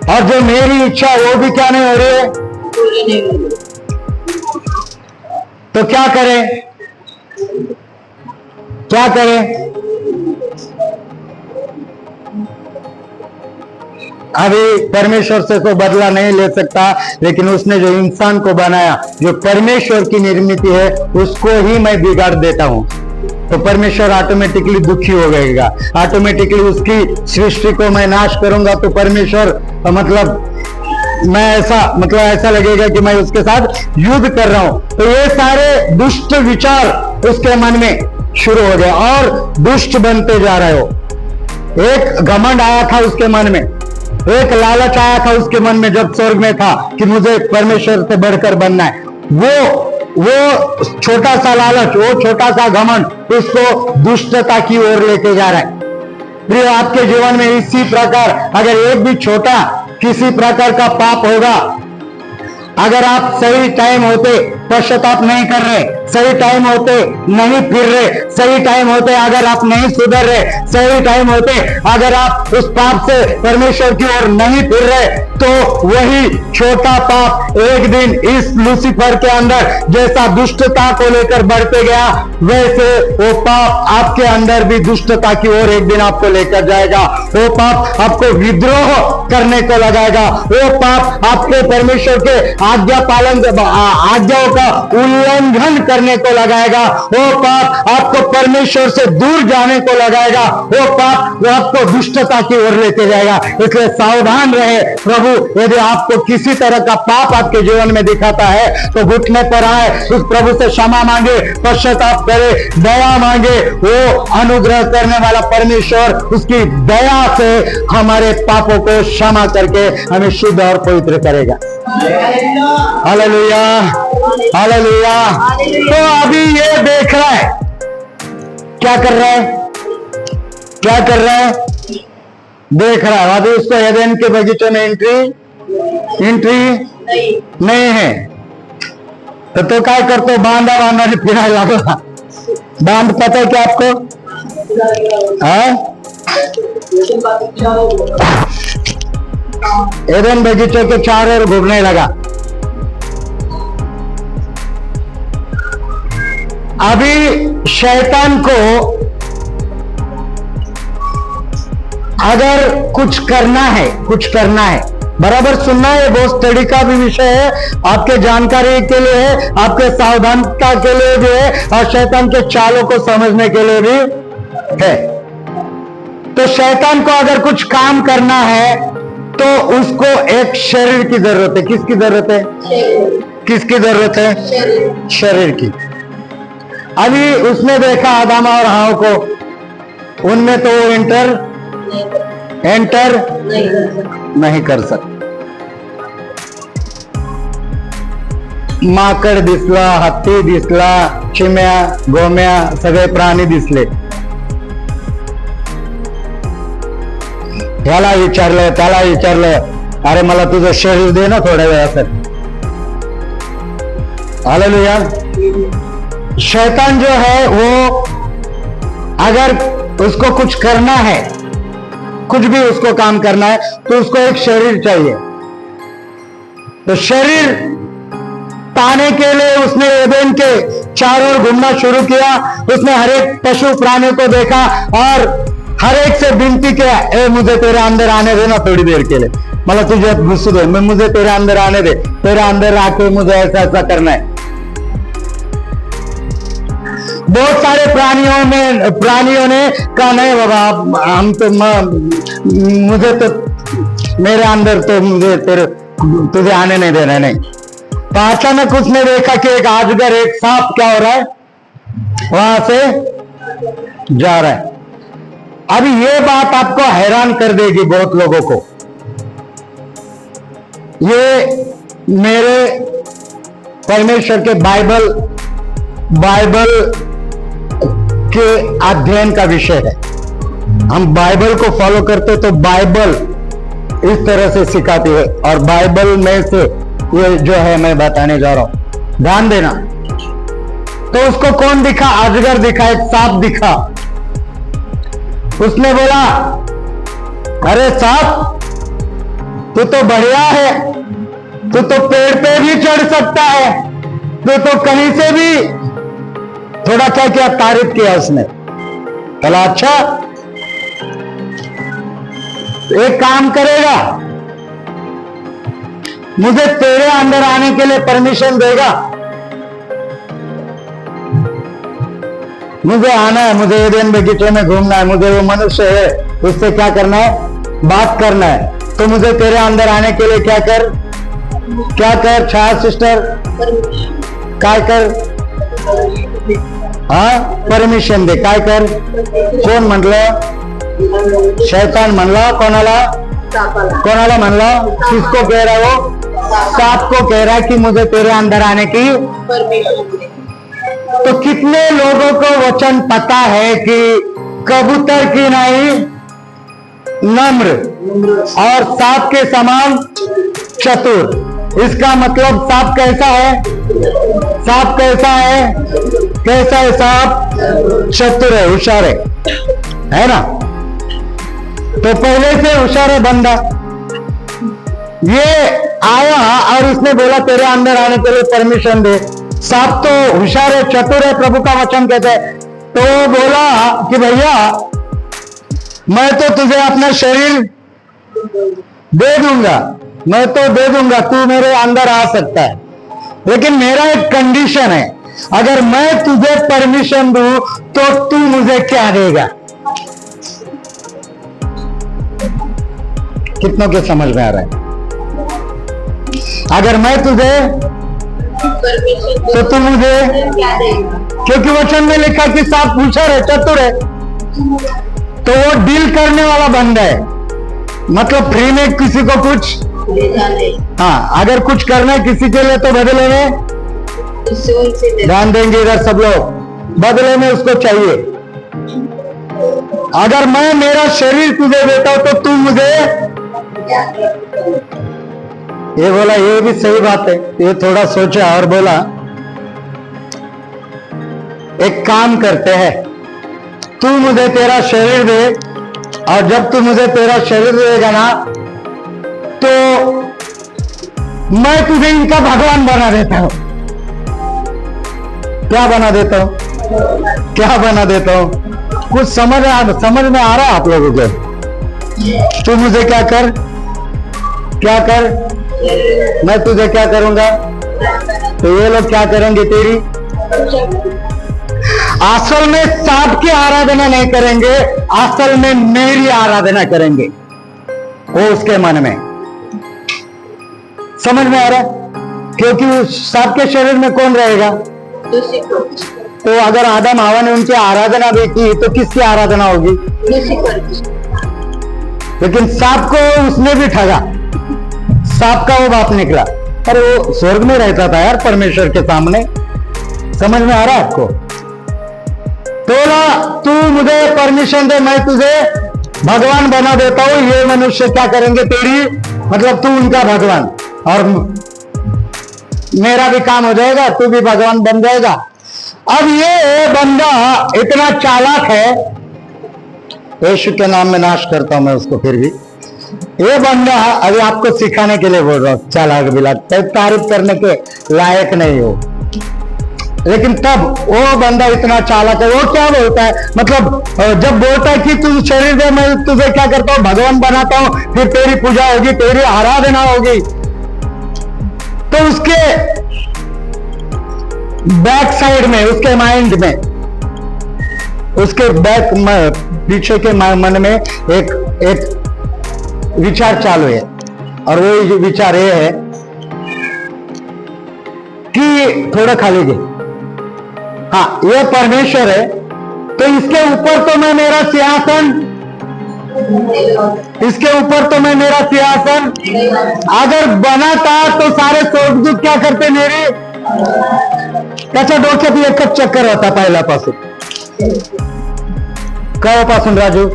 और जो मेरी इच्छा वो भी क्या नहीं हो रही है. तो क्या करें? क्या करें? अभी परमेश्वर से तो बदला नहीं ले सकता, लेकिन उसने जो इंसान को बनाया, जो परमेश्वर की निर्मित है, उसको ही मैं बिगाड़ देता हूं. तो परमेश्वर ऑटोमेटिकली दुखी हो जाएगा. ऑटोमेटिकली उसकी सृष्टि को मैं नाश करूंगा. तो परमेश्वर मतलब मैं ऐसा मतलब ऐसा लगेगा कि मैं उसके साथ युद्ध कर रहा हूं। तो ये सारे दुष्ट विचार उसके मन में शुरू हो गए और दुष्ट बनते जा रहे हो। एक घमंड आया था उसके मन में, एक लालच आया था उसके मन में जब स्वर्ग में था कि मुझे परमेश्वर से बढ़कर बनना है। वो छोटा सा लालच, वो छोटा सा घमंड उसको दुष्टता की ओर लेके जा रहा है। प्रिय, आपके जीवन में इसी प्रकार अगर एक भी छोटा किसी प्रकार का पाप होगा, अगर आप सही टाइम होते पश्चाताप नहीं कर रहे, सही टाइम होते नहीं फिर रहे, सही टाइम होते अगर आप नहीं सुधर रहे, सही टाइम होते अगर आप उस पाप से परमेश्वर की ओर नहीं फिर रहे, तो वही छोटा पाप एक दिन इस लूसीफर के अंदर जैसा दुष्टता को लेकर बढ़ते गया, वैसे वो पाप आपके अंदर भी दुष्टता की ओर एक दिन आपको लेकर जाएगा। वो पाप आपको विद्रोह करने को लगाएगा, वो पाप आपके परमेश्वर के आज्ञा पालन आज्ञाओं का उल्लंघन करने को लगाएगा, वो पाप आपको परमेश्वर से दूर जाने को लगाएगा, वो पाप वो आपको दुष्टता की ओर लेके जाएगा। इसलिए सावधान रहे। प्रभु यदि आपको किसी तरह का पाप आपके जीवन में दिखाता है तो घुटने पर आए, उस प्रभु से क्षमा मांगे, पश्चाताप करे, दया मांगे। वो अनुग्रह करने वाला परमेश्वर उसकी दया से हमारे पापों को क्षमा करके हमें शुद्ध और पवित्र करेगा। Hallelujah, hallelujah. तो अभी ये देख रहा है, क्या कर रहा है, क्या कर रहा है, देख रहा है। अभी उसको एदेन के बगीचे में एंट्री नहीं है। तो काय करतो, बांधा बांधा फिरायला लागला। बांध पता है क्या आपको? एदेन बगीचे के चारों ओर घूमने लगा। अभी शैतान को अगर कुछ करना है, बराबर सुनना है, बहुत स्टडी का भी विषय है, आपके जानकारी के लिए है, आपके सावधानता के लिए भी है और शैतान के चालों को समझने के लिए भी है। तो शैतान को अगर कुछ काम करना है तो उसको एक शरीर की जरूरत है। किसकी जरूरत है? किसकी जरूरत है? शरीर की। अभी उसने देखा आदम और हवा को, उनमें तो वो एंटर नहीं कर सकते। माकड दिसला, हत्ती दिसला, चिम्या गोम्या सगळे प्राणी दिसले। ह्याला विचारलं, त्याला विचारलं, अरे मला तुझं शरीर दे ना थोड्या वेळासाठी। हालेलुया। शैतान जो है वो अगर उसको कुछ करना है, कुछ भी उसको काम करना है, तो उसको एक शरीर चाहिए। तो शरीर पाने के लिए उसने एदेन के चारों ओर घूमना शुरू किया। उसने हर एक पशु प्राणी को देखा और हर एक से विनती किया, ए मुझे तेरे अंदर आने दे ना थोड़ी देर के लिए, मतलब तुझे घुस दे, मैं मुझे तेरे अंदर आने दे, तेरे अंदर आके मुझे ऐसा ऐसा करना है। बहुत सारे प्राणियों ने कहा नहीं बाबा, हम तो मुझे तो मेरे अंदर तो मुझे तुझे आने नहीं देना नहीं। तो अचानक उसने देखा कि एक अजगर, एक सांप क्या हो रहा है, वहां से जा रहा है। अभी ये बात आपको हैरान कर देगी बहुत लोगों को। ये मेरे परमेश्वर के बाइबल के अध्ययन का विषय है। हम बाइबल को फॉलो करते तो बाइबल इस तरह से सिखाती है और बाइबल में से ये जो है मैं बताने जा रहा हूं, ध्यान देना। तो उसको कौन दिखा? अजगर दिखा, एक सांप दिखा। उसने बोला, अरे सांप तू तो बढ़िया है, तू तो पेड़ पे भी चढ़ सकता है, तू तो कहीं से भी, थोड़ा क्या किया, तारीफ किया उसने। चला अच्छा, एक काम करेगा, मुझे तेरे अंदर आने के लिए परमिशन देगा, मुझे आना है, मुझे एदेन बगीचे में घूमना है, मुझे वो मनुष्य है उससे क्या करना है, बात करना है, तो मुझे तेरे अंदर आने के लिए क्या कर, क्या कर छाया सिस्टर, काय कर, हा परमिशन दे, काय कर. कोण म्हणलं? शैतान म्हणला. कोणाला? कोणाला म्हणला? किसको कह रहा है वो? सांप को कह रहा है कि मुझे तेरे अंदर आने की परमिशन. तो कितने लोगों को वचन पता है कि कबूतर की नहीं नम्र और सांप के समान चतुर. इसका मतलब सांप कैसा है? सांप कैसा है? कैसा है सांप? चतुर है, होशियार है ना. तो पहले से होशियार है बंदा. ये आया और उसने बोला तेरे अंदर आने के लिए परमिशन दे. सांप तो होशियार है, चतुर है, प्रभु का वचन कहते हैं. तो बोला कि भैया मैं तो तुझे अपना शरीर दे दूंगा, मैं तो दे दूंगा, तू मेरे अंदर आ सकता है, लेकिन मेरा एक कंडीशन है. अगर मैं तुझे परमिशन दूं तो तू मुझे क्या देगा? कितनों के समझ में आ रहा है? अगर मैं तुझे तो तू मुझे क्या देगा? क्योंकि वचन में लिखा कि सांप होशियार है, चतुर है, तो वो डील करने वाला बंदा है. मतलब फ्री में किसी को कुछ, हाँ, अगर कुछ करना है किसी के लिए तो बदले में ध्यान देंगे. इधर सब लोग बदले में उसको चाहिए. अगर मैं मेरा शरीर तुझे देता हूं तो तू मुझे, ये बोला ये भी सही बात है. ये थोड़ा सोचा और बोला एक काम करते हैं, तू मुझे तेरा शरीर दे, और जब तू मुझे तेरा शरीर देगा ना तो मैं तुझे इनका भगवान बना देता हूं. क्या बना देता हूं? क्या बना देता हूं? कुछ समझ में आ रहा है आप लोगों को? तू मुझे क्या कर, क्या कर, मैं तुझे क्या करूंगा, तो ये लोग क्या करेंगे? तेरी, असल में सांप की आराधना नहीं करेंगे, असल में मेरी आराधना करेंगे. वो उसके मन में समझ में आ रहा है. क्योंकि उस सांप के शरीर में कौन रहेगा? तो अगर आदम हवा ने उनकी आराधना भी की तो किसकी आराधना होगी? लेकिन सांप को उसने भी ठगा. सांप का वो बाप निकला, पर वो स्वर्ग में रहता था यार परमेश्वर के सामने. समझ में आ रहा है आपको? तो तू मुझे परमिशन दे, मैं तुझे भगवान बना देता हूं. ये मनुष्य क्या करेंगे? तेरी, मतलब तू उनका भगवान, और मेरा भी काम हो जाएगा, तू भी भगवान बन जाएगा. अब ये बंदा इतना चालाक है, यीशु के नाम में नाश करता हूं मैं उसको. फिर भी ये बंदा अभी आपको सिखाने के लिए बोल रहा हूं, चालाक बिला, तारीफ करने के लायक नहीं हो. लेकिन तब वो बंदा इतना चालाक है, वो क्या बोलता है, मतलब जब बोलता है कि तू शरीर दे, मैं तुझे क्या करता हूं? भगवान बनाता हूं, फिर तेरी पूजा होगी, तेरी आराधना होगी. तो उसके बैक साइड में, उसके माइंड में, उसके बैक पीछे के मन में एक विचार चालू है. और वो विचार ये है कि थोड़ा खाली दे, हाँ ये परमेश्वर है, तो इसके ऊपर तो मैं मेरा सिंहासन, इसके ऊपर तो मैं मेरा सिंहासन अगर बनाता तो सारे स्वर्गदूत क्या करते? मेरे त्याच्या डोक्यात एकच चक्कर होता पहिल्यापासून. केव्हापासून राजू?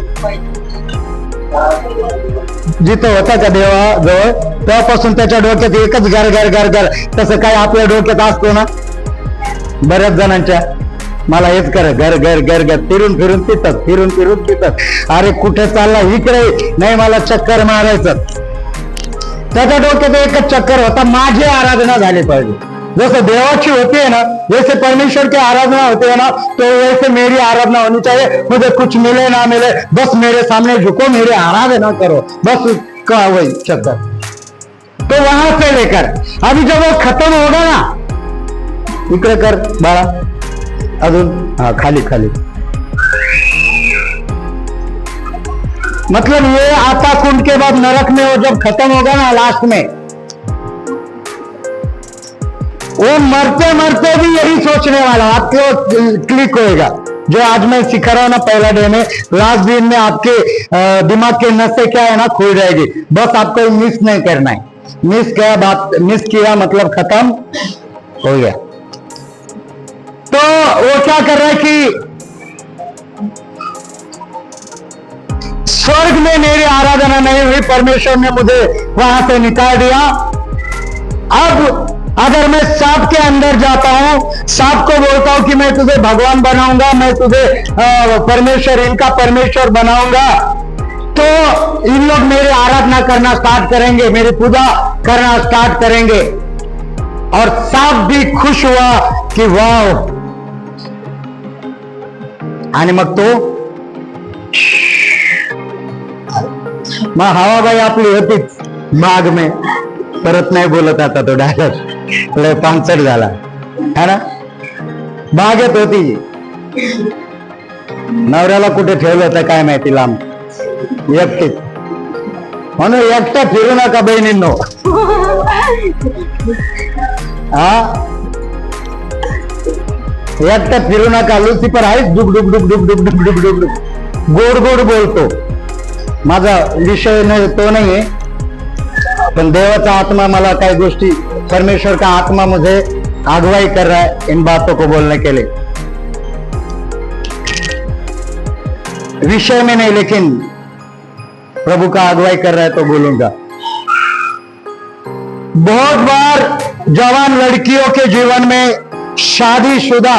जिथं होता का देवा जवळ तेव्हापासून त्याच्या डोक्यात एकच गर गर गर गर. तसं काय आपल्या डोक्यात असतो ना बऱ्याच जणांच्या? मला हेच कर, घर घर घर घर, फिरून फिरून तिथंच, फिरून फिरून तिथंच. अरे कुठे चालला? इकडे नाही, मला चक्कर मारायचं. त्याच्या डोक्यात एकच चक्कर होता, माझी आराधना झाली पाहिजे. जैसे देवाची होती है ना, जैसे परमेश्वर की आराधना होती है ना, तो वैसे मेरी आराधना होनी चाहिए. मुझे कुछ मिले ना मिले, बस मेरे सामने झुको, मेरी आराधना करो, बस का वही चक्कर. तो वहां से लेकर अभी जब वो खत्म होगा ना, इकडे कर बाळा, अजून हाँ खाली खाली. मतलब ये आता कुंड के बाद नरक में वो जब खत्म होगा ना लास्ट में, वो मरते मरते भी यही सोचने वाला, आपके क्लिक होएगा। जो आज मैं सिखा रहा हूं ना, पहला डे में, लास्ट दिन में आपके दिमाग के नसें क्या है ना खुल जाएगी। बस आपको मिस नहीं करना है। मिस किया मतलब खत्म हो गया। तो वो क्या कर रहा है कि स्वर्ग में मेरी आराधना नहीं हुई, परमेश्वर ने मुझे वहां से निकाल दिया। अब अगर मैं सांप के अंदर जाता हूं, सांप को बोलता हूं कि मैं तुझे भगवान बनाऊंगा, मैं तुझे परमेश्वर, इनका परमेश्वर बनाऊंगा, तो इन लोग मेरी आराधना करना स्टार्ट करेंगे, मेरी पूजा करना स्टार्ट करेंगे। और सांप भी खुश हुआ कि वाह। आणि मग तो मग हवाबाई आपली होतीच बाग में, परत नाही बोलत आता तो डायलॉग, लय पानसट झाला है ना। बागेत होती, नवऱ्याला कुठे ठेवलं होतं काय माहिती, लांब एकटीच, म्हणून एकटा फिरू नका बहिणींनो। हा, एकटा फिरू नका। लुसिफर आहेच डुक डुक डुक डुक डुक डुक डुक डुक डुक, गोड गोड बोलतो। माझा विषय नाही, तो नाहीये, पण देवाचा आत्मा मला काही गोष्टी, परमेश्वर का आत्मा मुझे अगुवाई कर रहा है इन बातों को बोलने के लिए। विषय में नहीं, लेकिन प्रभु का अगुवाई कर रहा है तो बोलूंगा। बहुत बार जवान लड़कियों के जीवन में, शादीशुदा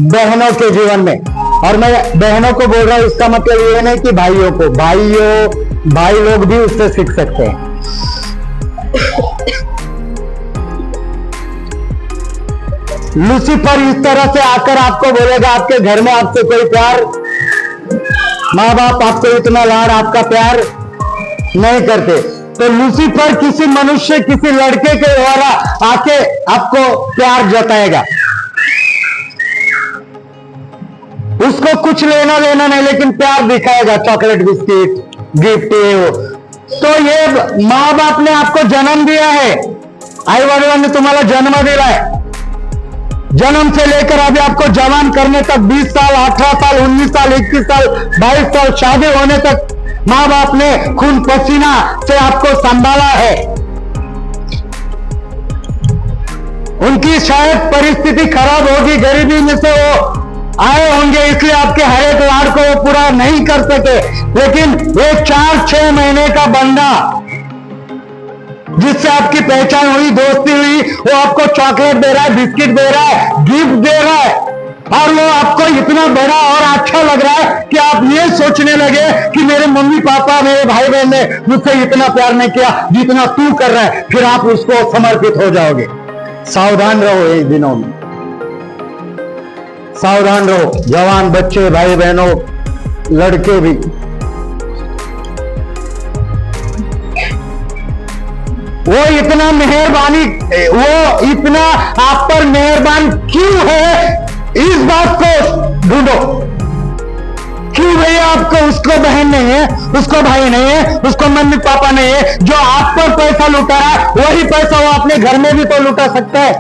बहनों के जीवन में, और मैं बहनों को बोल रहा हूं, इसका मतलब ये नहीं कि भाइयों को, भाई लोग भी उससे सीख सकते हैं। लूसीफर इस तरह से आकर आपको बोलेगा, आपके घर में आपसे कोई प्यार, माँ बाप आपको इतना लाड, आपका प्यार नहीं करते, तो लूसीफर किसी मनुष्य, किसी लड़के के द्वारा आके आपको प्यार जताएगा। उसको कुछ लेना देना नहीं, लेकिन प्यार दिखाएगा, चॉकलेट, बिस्किट, गिफ्ट, ये वो। तो ये माँ बाप ने आपको जन्म दिया है, आई वडिलांनी तुम्हाला जन्म दिला है। जन्म से लेकर अभी आपको जवान करने तक 20 साल, 18 साल, 19 साल, 21 साल, 22 साल, शादी होने तक माँ बाप ने खून पसीना से आपको संभाला है। उनकी शायद परिस्थिति खराब होगी, गरीबी में से वो आए होंगे, इसलिए आपके हर एक लाड को वो पूरा नहीं कर सके, लेकिन ये 4-6 महीने का बंदा जिससे आपकी पहचान हुई, दोस्ती हुई, वो आपको चॉकलेट दे रहा है, बिस्किट दे रहा है, गिफ्ट दे रहा है, और वो आपको इतना बड़ा और अच्छा लग रहा है कि आप ये सोचने लगे कि मेरे मम्मी पापा, मेरे भाई बहन ने मुझसे इतना प्यार नहीं किया जितना तू कर रहा है, फिर आप उसको समर्पित हो जाओगे। सावधान रहो इन दिनों में, सावधान रहो, जवान बच्चे, भाई बहनों, लड़के भी। वो इतना मेहरबानी, वो इतना आप पर मेहरबान क्यों है, इस बात को ढूंढो। क्यों भैया आपको, उसको बहन नहीं है, उसको भाई नहीं है, उसको मम्मी पापा नहीं है, जो आप पर पैसा लुटा रहा है, वही पैसा वो अपने घर में भी तो लुटा सकता है।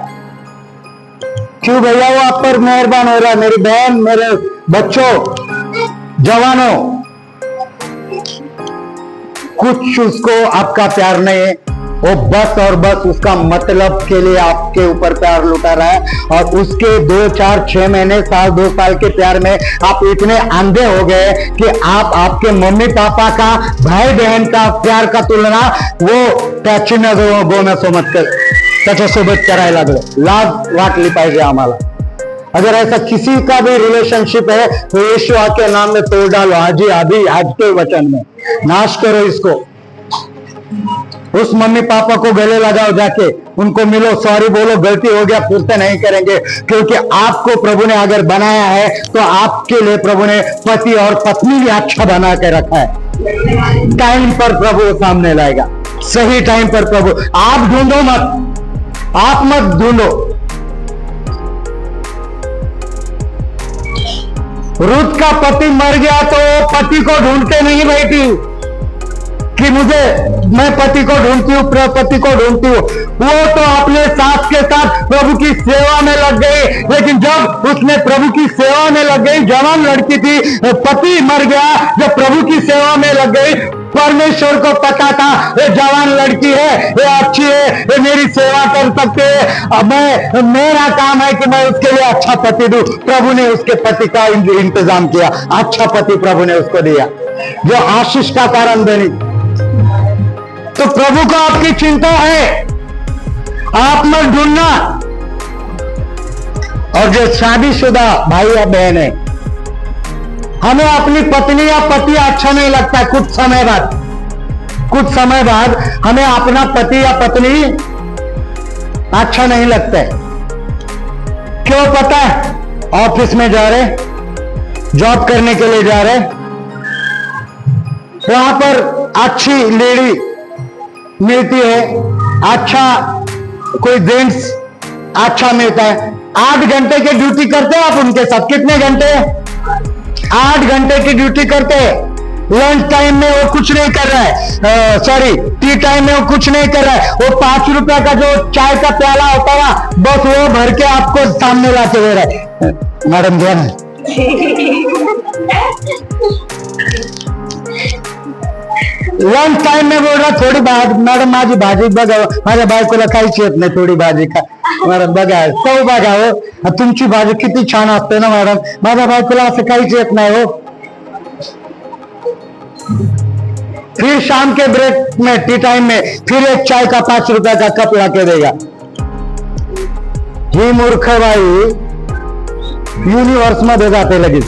क्यों भैया वो आप पर मेहरबान हो रहा है, मेरी बहन, मेरे बच्चों, जवानों, कुछ उसको आपका प्यार नहीं है, वो बस और बस उसका मतलब के लिए आपके ऊपर प्यार लुटा रहा है, और उसके 2, 4, 6 महीने, साल, 2 साल के प्यार में आप इतने अंधे हो गए कि आप आपके मम्मी पापा का, भाई बहन का प्यार का तुलना वो त्याची गोम्यासोबत त्याच्यासोबत करायला लागले। लाज वाटली पाहिजे आम्हाला। अगर ऐसा किसी का भी रिलेशनशिप है तो यीशु के नाम में तोड़ डालो, आज ही, अभी, आज के वचन में नाश करो इसको। उस मम्मी पापा को गले लगाओ, जाके उनको मिलो, सॉरी बोलो, गलती हो गया, फिर से नहीं करेंगे, क्योंकि आपको प्रभु ने अगर बनाया है तो आपके लिए प्रभु ने पति और पत्नी भी अच्छा बना के रखा है। टाइम पर प्रभु सामने लाएगा, सही टाइम पर प्रभु। आप ढूंढो मत, आप मत ढूंढो। रुत का पति मर गया तो पति को ढूंढते नहीं बैठी, कि मैं पति को ढूंढती हूँ, पति को ढूंढती हूँ। वो तो अपने सास के साथ प्रभु की सेवा में लग गई, लेकिन जब उसने प्रभु की सेवा में लग गई, जवान लड़की थी, पति मर गया, जब प्रभु की सेवा में लग गई, परमेश्वर को पता था ये जवान लड़की है, ये अच्छी है, ये मेरी सेवा कर सकते है, अब मेरा काम है कि मैं उसके लिए अच्छा पति दूं। प्रभु ने उसके पति का इंतजाम किया, अच्छा पति प्रभु ने उसको दिया जो आशीष का कारण बनी। तो प्रभु को आपकी चिंता है, आप मत ढूंढना। और जो शादीशुदा भाई या बहन है, हमें अपनी पत्नी या पति अच्छा नहीं लगता। कुछ समय बाद हमें अपना पति या पत्नी अच्छा नहीं लगता है। क्यों पता है? ऑफिस में जा रहे, जॉब करने के लिए जा रहे, वहां पर अच्छी लेडी मिलती है, अच्छा कोई जेंट्स अच्छा मिलता है। 8 घंटे की ड्यूटी करते हैं आप उनके साथ। कितने घंटे? 8 घंटे की ड्यूटी करते हैं। लंच टाइम में वो कुछ नहीं कर रहा है, सॉरी टी टाइम में वो कुछ नहीं कर रहा है। वो 5 रुपया का जो चाय का प्याला होता है ना, बस वो भर के आपको सामने लाके दे रहा है। मैडम क्या है? लंच टाइम में बोल रहा थोडी मॅडम माझी भाजी बघा, माझ्या बायकोला काहीच येत नाही, थोडी भाजी खा। मॅडम बघा चव बघा हो, तुमची भाजी किती छान असते ना मॅडम, माझ्या बायकोला असं काहीच येत नाही हो। फिर शाम के ब्रेक में, टी टाइम में, फिर एक चाय का 5 रुपया का कप लाके देगा। ही मूर्ख बाई युनिव्हर्स मध्ये जाते लगेच।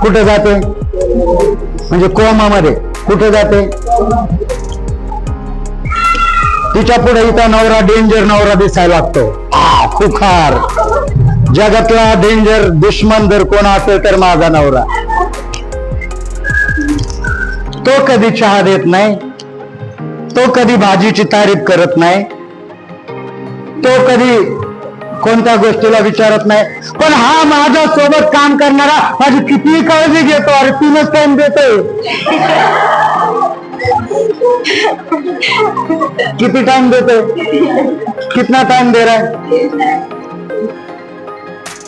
कुठे जाते? म्हणजे कोमामध्ये। कुठे जाते? तिच्या पुढे इथं नवरा डेंजर नवरा दिसायला लागतो, खुखार, जगातला डेंजर दुश्मन जर कोण असेल तर माझा नवरा। तो कधी चहा देत नाही, तो कधी भाजीची तारीफ करत नाही, तो कधी कोणत्या गोष्टीला विचारत नाही। पण हा माझ्या सोबत काम करणारा माझी किती काळजी घेतो, अरे 3च टाइम देतोय। किती टाइम देतोय? कितना टाइम दे रहा है?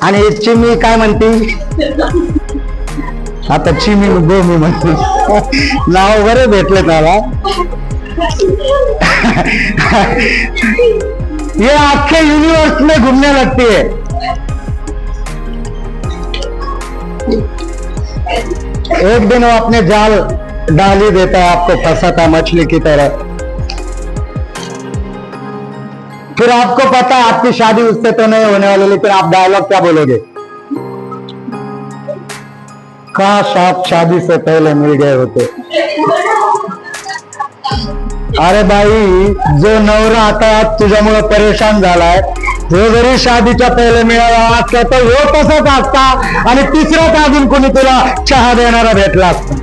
आणि चिमी काय म्हणती आता? चिमी गोमी म्हणते, नाव बरे भेटले त्याला। ये आपके यूनिवर्स में घूमने लगती है। एक दिन वो अपने जाल डाल ही देता है, आपको फंसाता मछली की तरह। फिर आपको पता है आपकी शादी उससे तो नहीं होने वाली, लेकिन आप डायलॉग क्या बोलोगे? काश आप शादी से पहले मिल गए होते। अरे बाई, जो नवरा आता तुझ्यामुळे परेशान झालाय, जो जरी शादीच्या पहिले मिळाला असता तर हो तसाच असता, आणि तिसराच अजून कोणी तुला चहा देणारा भेटला असता।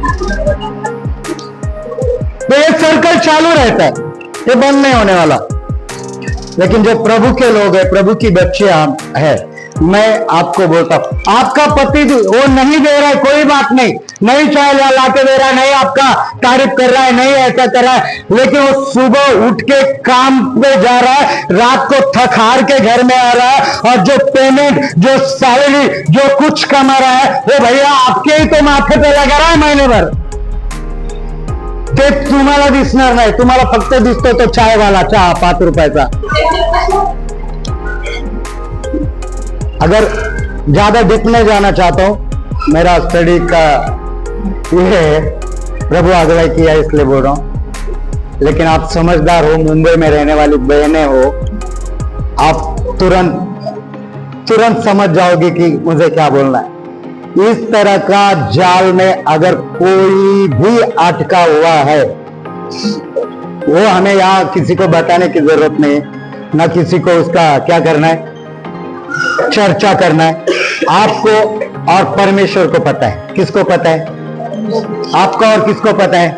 तो एक सर्कल चालू रहता है, ये बंद नहीं होने वाला। लेकिन जो प्रभु के लोग हैं, प्रभु की बच्चियां हैं, मैं आपको बोलता हूं, आपका पति वो नहीं दे रहा है, कोई बात नहीं, नहीं चाय लाके दे रहा है, नहीं आपका तारीफ कर रहा है, नहीं ऐसा कर रहा है, लेकिन वो सुबह उठ के काम पे जा रहा है, रात को थक हार के घर में आ रहा है, और जो पेमेंट, जो सैलरी, जो कुछ कमा रहा है, वो भैया आपके ही तो माथे पे लगा रहा है महीने भर। ते तुम्हाला दिसणार नाही, तुम्हाला फक्त दिसतो तो चाय वाला, चहा 5 रुपयाचा। अगर ज्यादा डीप नहीं जाना चाहता हूं, मेरा स्टडी का ये है, प्रभु अगुवाई किया इसलिए बोल रहा हूं। लेकिन आप समझदार हो, मुंबई में रहने वाली बहनें हो, आप तुरंत समझ जाओगे कि मुझे क्या बोलना है। इस तरह का जाल में अगर कोई भी अटका हुआ है, वो हमें यहाँ किसी को बताने की जरूरत नहीं, ना किसी को उसका क्या करना है, चर्चा करना है। आपको और परमेश्वर को पता है। किसको पता है? आपको और किसको पता है?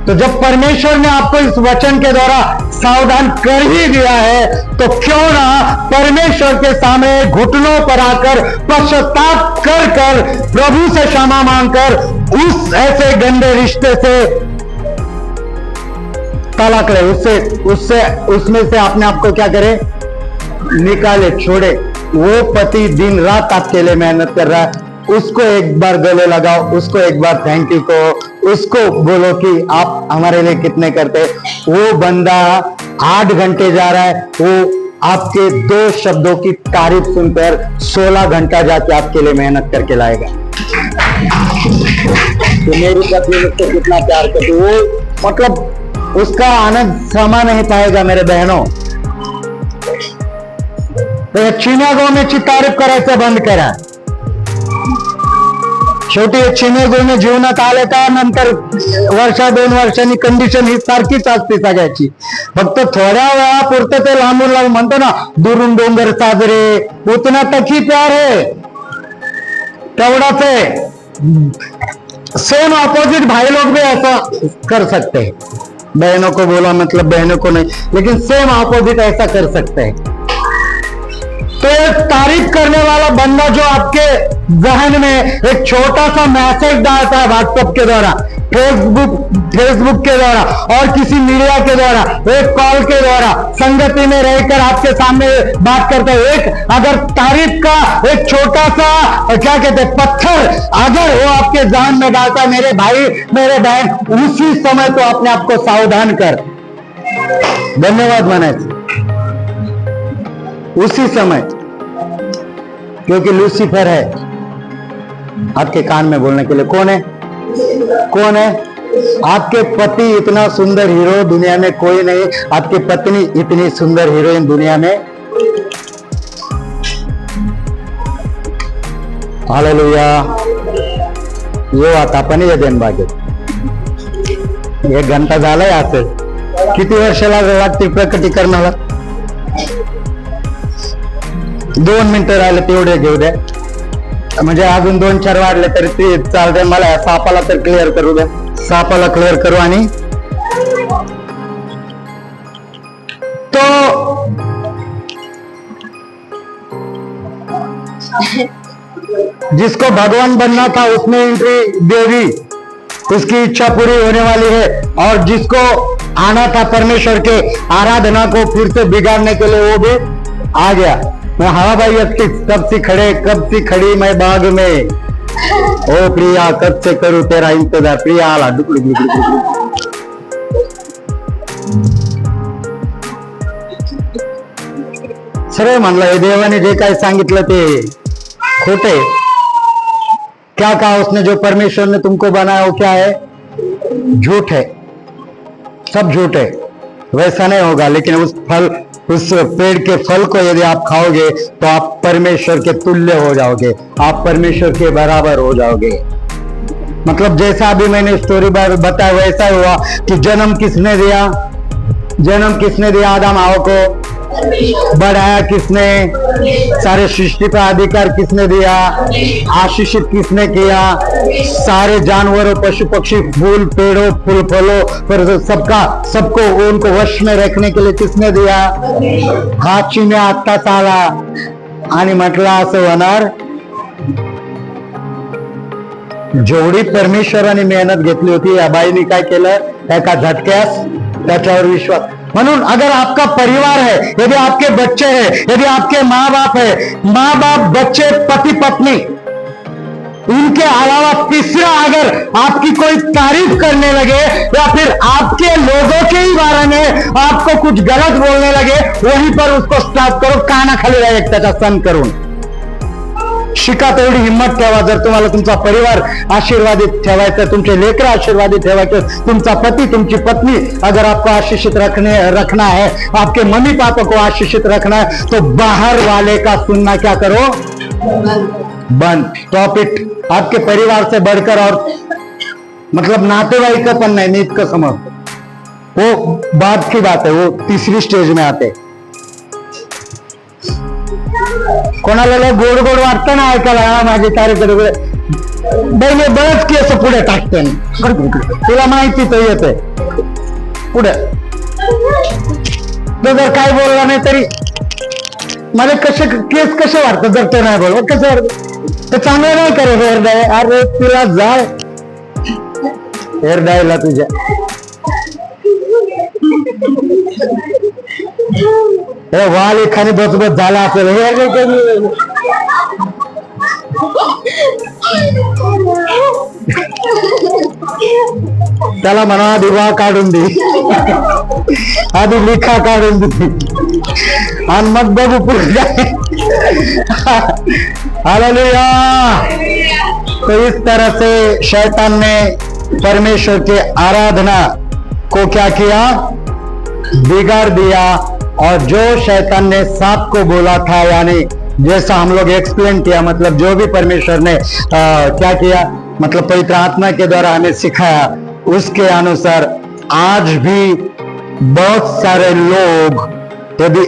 तो जब परमेश्वर ने आपको इस वचन के द्वारा सावधान कर ही दिया है, तो क्यों ना परमेश्वर के सामने घुटनों पर आकर पश्चाताप कर कर प्रभु से क्षमा मांगकर उस ऐसे गंदे रिश्ते से तलाक ले, उससे उसमें से अपने आप को क्या करे, निकाले, छोड़े। वो पति दिन रात आपके लिए मेहनत कर रहा है, उसको एक बार गले लगाओ, उसको एक बार थैंक यू कहो, उसको बोलो कि आप हमारे लिए कितने करते। वो बंदा 8 घंटे जा रहा है, वो आपके 2 शब्दों की तारीफ सुनकर 16 घंटा जाके आपके लिए मेहनत करके लाएगा। तो मेरी पत्नी मुझसे कितना प्यार करती, वो मतलब उसका आनंद समा नहीं पाएगा मेरे बहनों। तो चिन्यागोमेची तारीफ करायचं बंद करा। शेवटी चिन्यागोमे जीवनात आले का नंतर 1-2 वर्षांनी कंडिशन ही सारखीच असते सगळ्याची। फक्त थोड्या वेळापुरतं ते लांबून लांबून म्हणतो ना, दुरून डोंगर साजरे, उतना तक ही प्यार है, तेवढाच है। सेम अपोजिट भाई लोग भी ऐसा कर सकते हैं। बहनों को बोला मतलब बहनों को नहीं, लेकिन सेम अपोजिट ऐसा कर सकते हैं। तो एक तारीफ करने वाला बंदा जो आपके जहन में एक छोटा सा मैसेज डालता है व्हाट्सएप के द्वारा, फेसबुक के द्वारा और किसी मीडिया के द्वारा, एक कॉल के द्वारा, संगति में रहकर आपके सामने बात करते हैं, एक अगर तारीफ का एक छोटा सा क्या कहते हैं पत्थर अगर वो आपके जहन में डालता है, मेरे भाई मेरे बहन, उसी समय तो अपने आप को सावधान कर धन्यवाद मनाए उसी समय, क्योंकि लूसीफर है आपके कान में बोलने के लिए। कौन है? कौन है? आपके पति इतना सुंदर हीरो दुनिया में कोई नहीं, आपकी पत्नी इतनी सुंदर हीरोइन दुनिया में। हालेलुया। यो आता पण येदेन बागेत 1 घंटा झालाय असेल। किती वर्ष लागतील प्रकटीकरणाला? 2 मिनिटं राहिले तेवढे घेऊ द्या, म्हणजे अजून 2-4 वाढले तरी ते चालते। मला सापाला तर क्लिअर करू द्या, सापाला क्लिअर करू। आणि तो जिसको भगवान बनना था उसने एंट्री दे दी, उसकी इच्छा पूरी होने वाली है। और जिसको आना था परमेश्वर के आराधना को फिर से बिगाड़ने के लिए, वो भी आ गया। मैं हाँ भाई कब से खड़ी मैं बाग में, ओ प्रिया कब से करूं तेरा इंतजार। प्रिया आला डुकडी सरळ म्हणलं, हे देवाने जे काय सांगितलं ते खोटे। क्या कहा उसने? जो परमेश्वर ने तुमको बनाया वो क्या है? झूठ है, सब झूठ है। वैसा नहीं होगा, लेकिन उस पेड़ के फल को यदि आप खाओगे तो आप परमेश्वर के तुल्य हो जाओगे, आप परमेश्वर के बराबर हो जाओगे। मतलब जैसा अभी मैंने स्टोरी बताया वैसा हुआ कि जन्म किसने दिया? जन्म किसने दिया आदम हवा को? बढ़ाया किसने? सारे सृष्टि का अधिकार किसने दिया? आशीषित किसने किया? सारे जानवरों, पशु पक्षी, फूल पेड़ों, फूल फलों पर सबको उनको वश में रखने के लिए किसने दिया? हाची में आत्ताच आला आणि म्हटलं असं होणार। जेवढी परमेश्वराने मेहनत घेतली होती या बाईने काय केलं? एका झटक्यास त्याच्यावर विश्वास। म्हणून अगर आपका परिवार है, यदि आपके बच्चे हैं, यदि आपके माँ बाप है, माँ बाप, बच्चे, पति पत्नी, इनके अलावा तीसरा अगर आपकी कोई तारीफ करने लगे या फिर आपके लोगों के ही बारे में आपको कुछ गलत बोलने लगे, वहीं पर उसको स्टॉप करो, कानाखाली राहा एक त्याचा सण करून। शिका तेवढी हिम्मत ठेवा। जर तुम्हाला तुमचा परिवार आशीर्वादित ठेवायचा, तुमचे लेकर आशीर्वादित ठेवायचे, तुमचा पति, तुमची पत्नी अगर आपको आशीषित रखना है, आपके मम्मी पापा को आशीषित रखना है, तो बाहर वाले का सुनना क्या करो? बंद। Stop it. आपके परिवार से बढ़कर और मतलब नातेवाईक पण नाही, मी इतकं समजतो। वो बाद की बात है, वो तीसरी स्टेज में आते। कोणाला गोड गोड वाटतं ना ऐकायला, माझी तारीफ पहिले बरंच केस पुढे टाकते तुला माहिती तर येते पुढे तो जर काय बोलला नाही तरी मला कसे केस कसे वाटतं जर ते नाही बोलव कसं वाटत ते चांगलं नाही करे हेअर डाय अरे तुला जाय हेअर डायला तुझ्या हे वाल एखादी बसबस झाला असेल हेअर डाय कमी त्याला म्हणा आधी वा काढून दे आधी लिखा काढून दे आणि मग बघू पुढे हालेलुया। तो इस तरह से शैतान ने परमेश्वर के आराधना को क्या किया बिगाड़ दिया और जो शैतान ने सांप को बोला था यानी जैसा हम लोग एक्सप्लेन किया मतलब जो भी परमेश्वर ने क्या किया मतलब पवित्र आत्मा के द्वारा हमें सिखाया उसके अनुसार आज भी बहुत सारे लोग यदि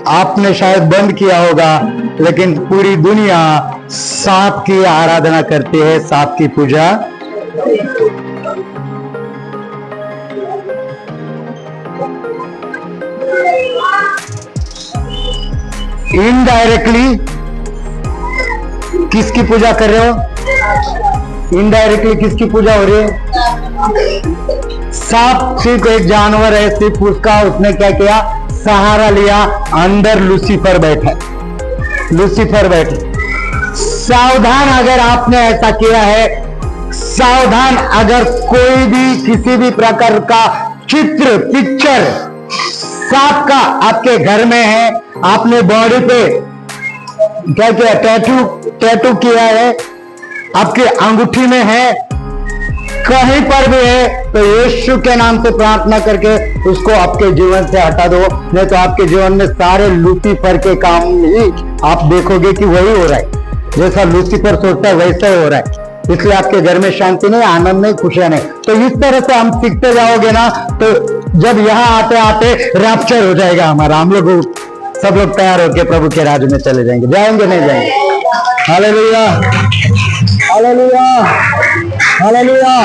आपने शायद बंद किया होगा लेकिन पूरी दुनिया सांप की आराधना करती है सांप की पूजा इनडायरेक्टली किसकी पूजा कर रहे हो इनडायरेक्टली किसकी पूजा हो रही है सांप सिर्फ एक जानवर है सिर्फ उसका उसने क्या किया सहारा लिया अंदर लूसीफर बैठा सावधान अगर आपने ऐसा किया है सावधान अगर कोई भी किसी भी प्रकार का चित्र पिक्चर सांप का आपके घर में है आपने बॉडी पे क्या किया टैटू किया है आपके अंगूठी में है कहीं पर भी है तो यीशु के नाम से प्रार्थना करके उसको आपके जीवन से हटा दो नहीं तो आपके जीवन में सारे लूसीफर के काम ही आप देखोगे कि वही हो रहा है जैसा लूसीफर सोचता है वैसा ही हो रहा है इसलिए आपके घर में शांति नहीं आनंद नहीं खुशियां नहीं तो इस तरह से हम सीखते जाओगे ना तो जब यहाँ आते आते रैप्चर हो जाएगा हमारा हम लोग सब लोग तैयार होकर प्रभु के राज्य में चले जाएंगे नहीं जाएंगे हालेलुया हालेलुया हालेलुया।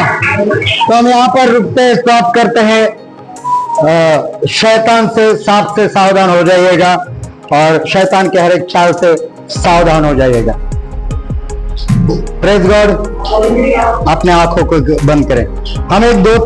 तो हम यहाँ पर रुकते हैं स्टॉप करते हैं शैतान से सांप से सावधान हो जाइएगा और शैतान के हर एक चाल से सावधान हो जाइएगा। Praise God. अपने आंखों को बंद करें हम एक दो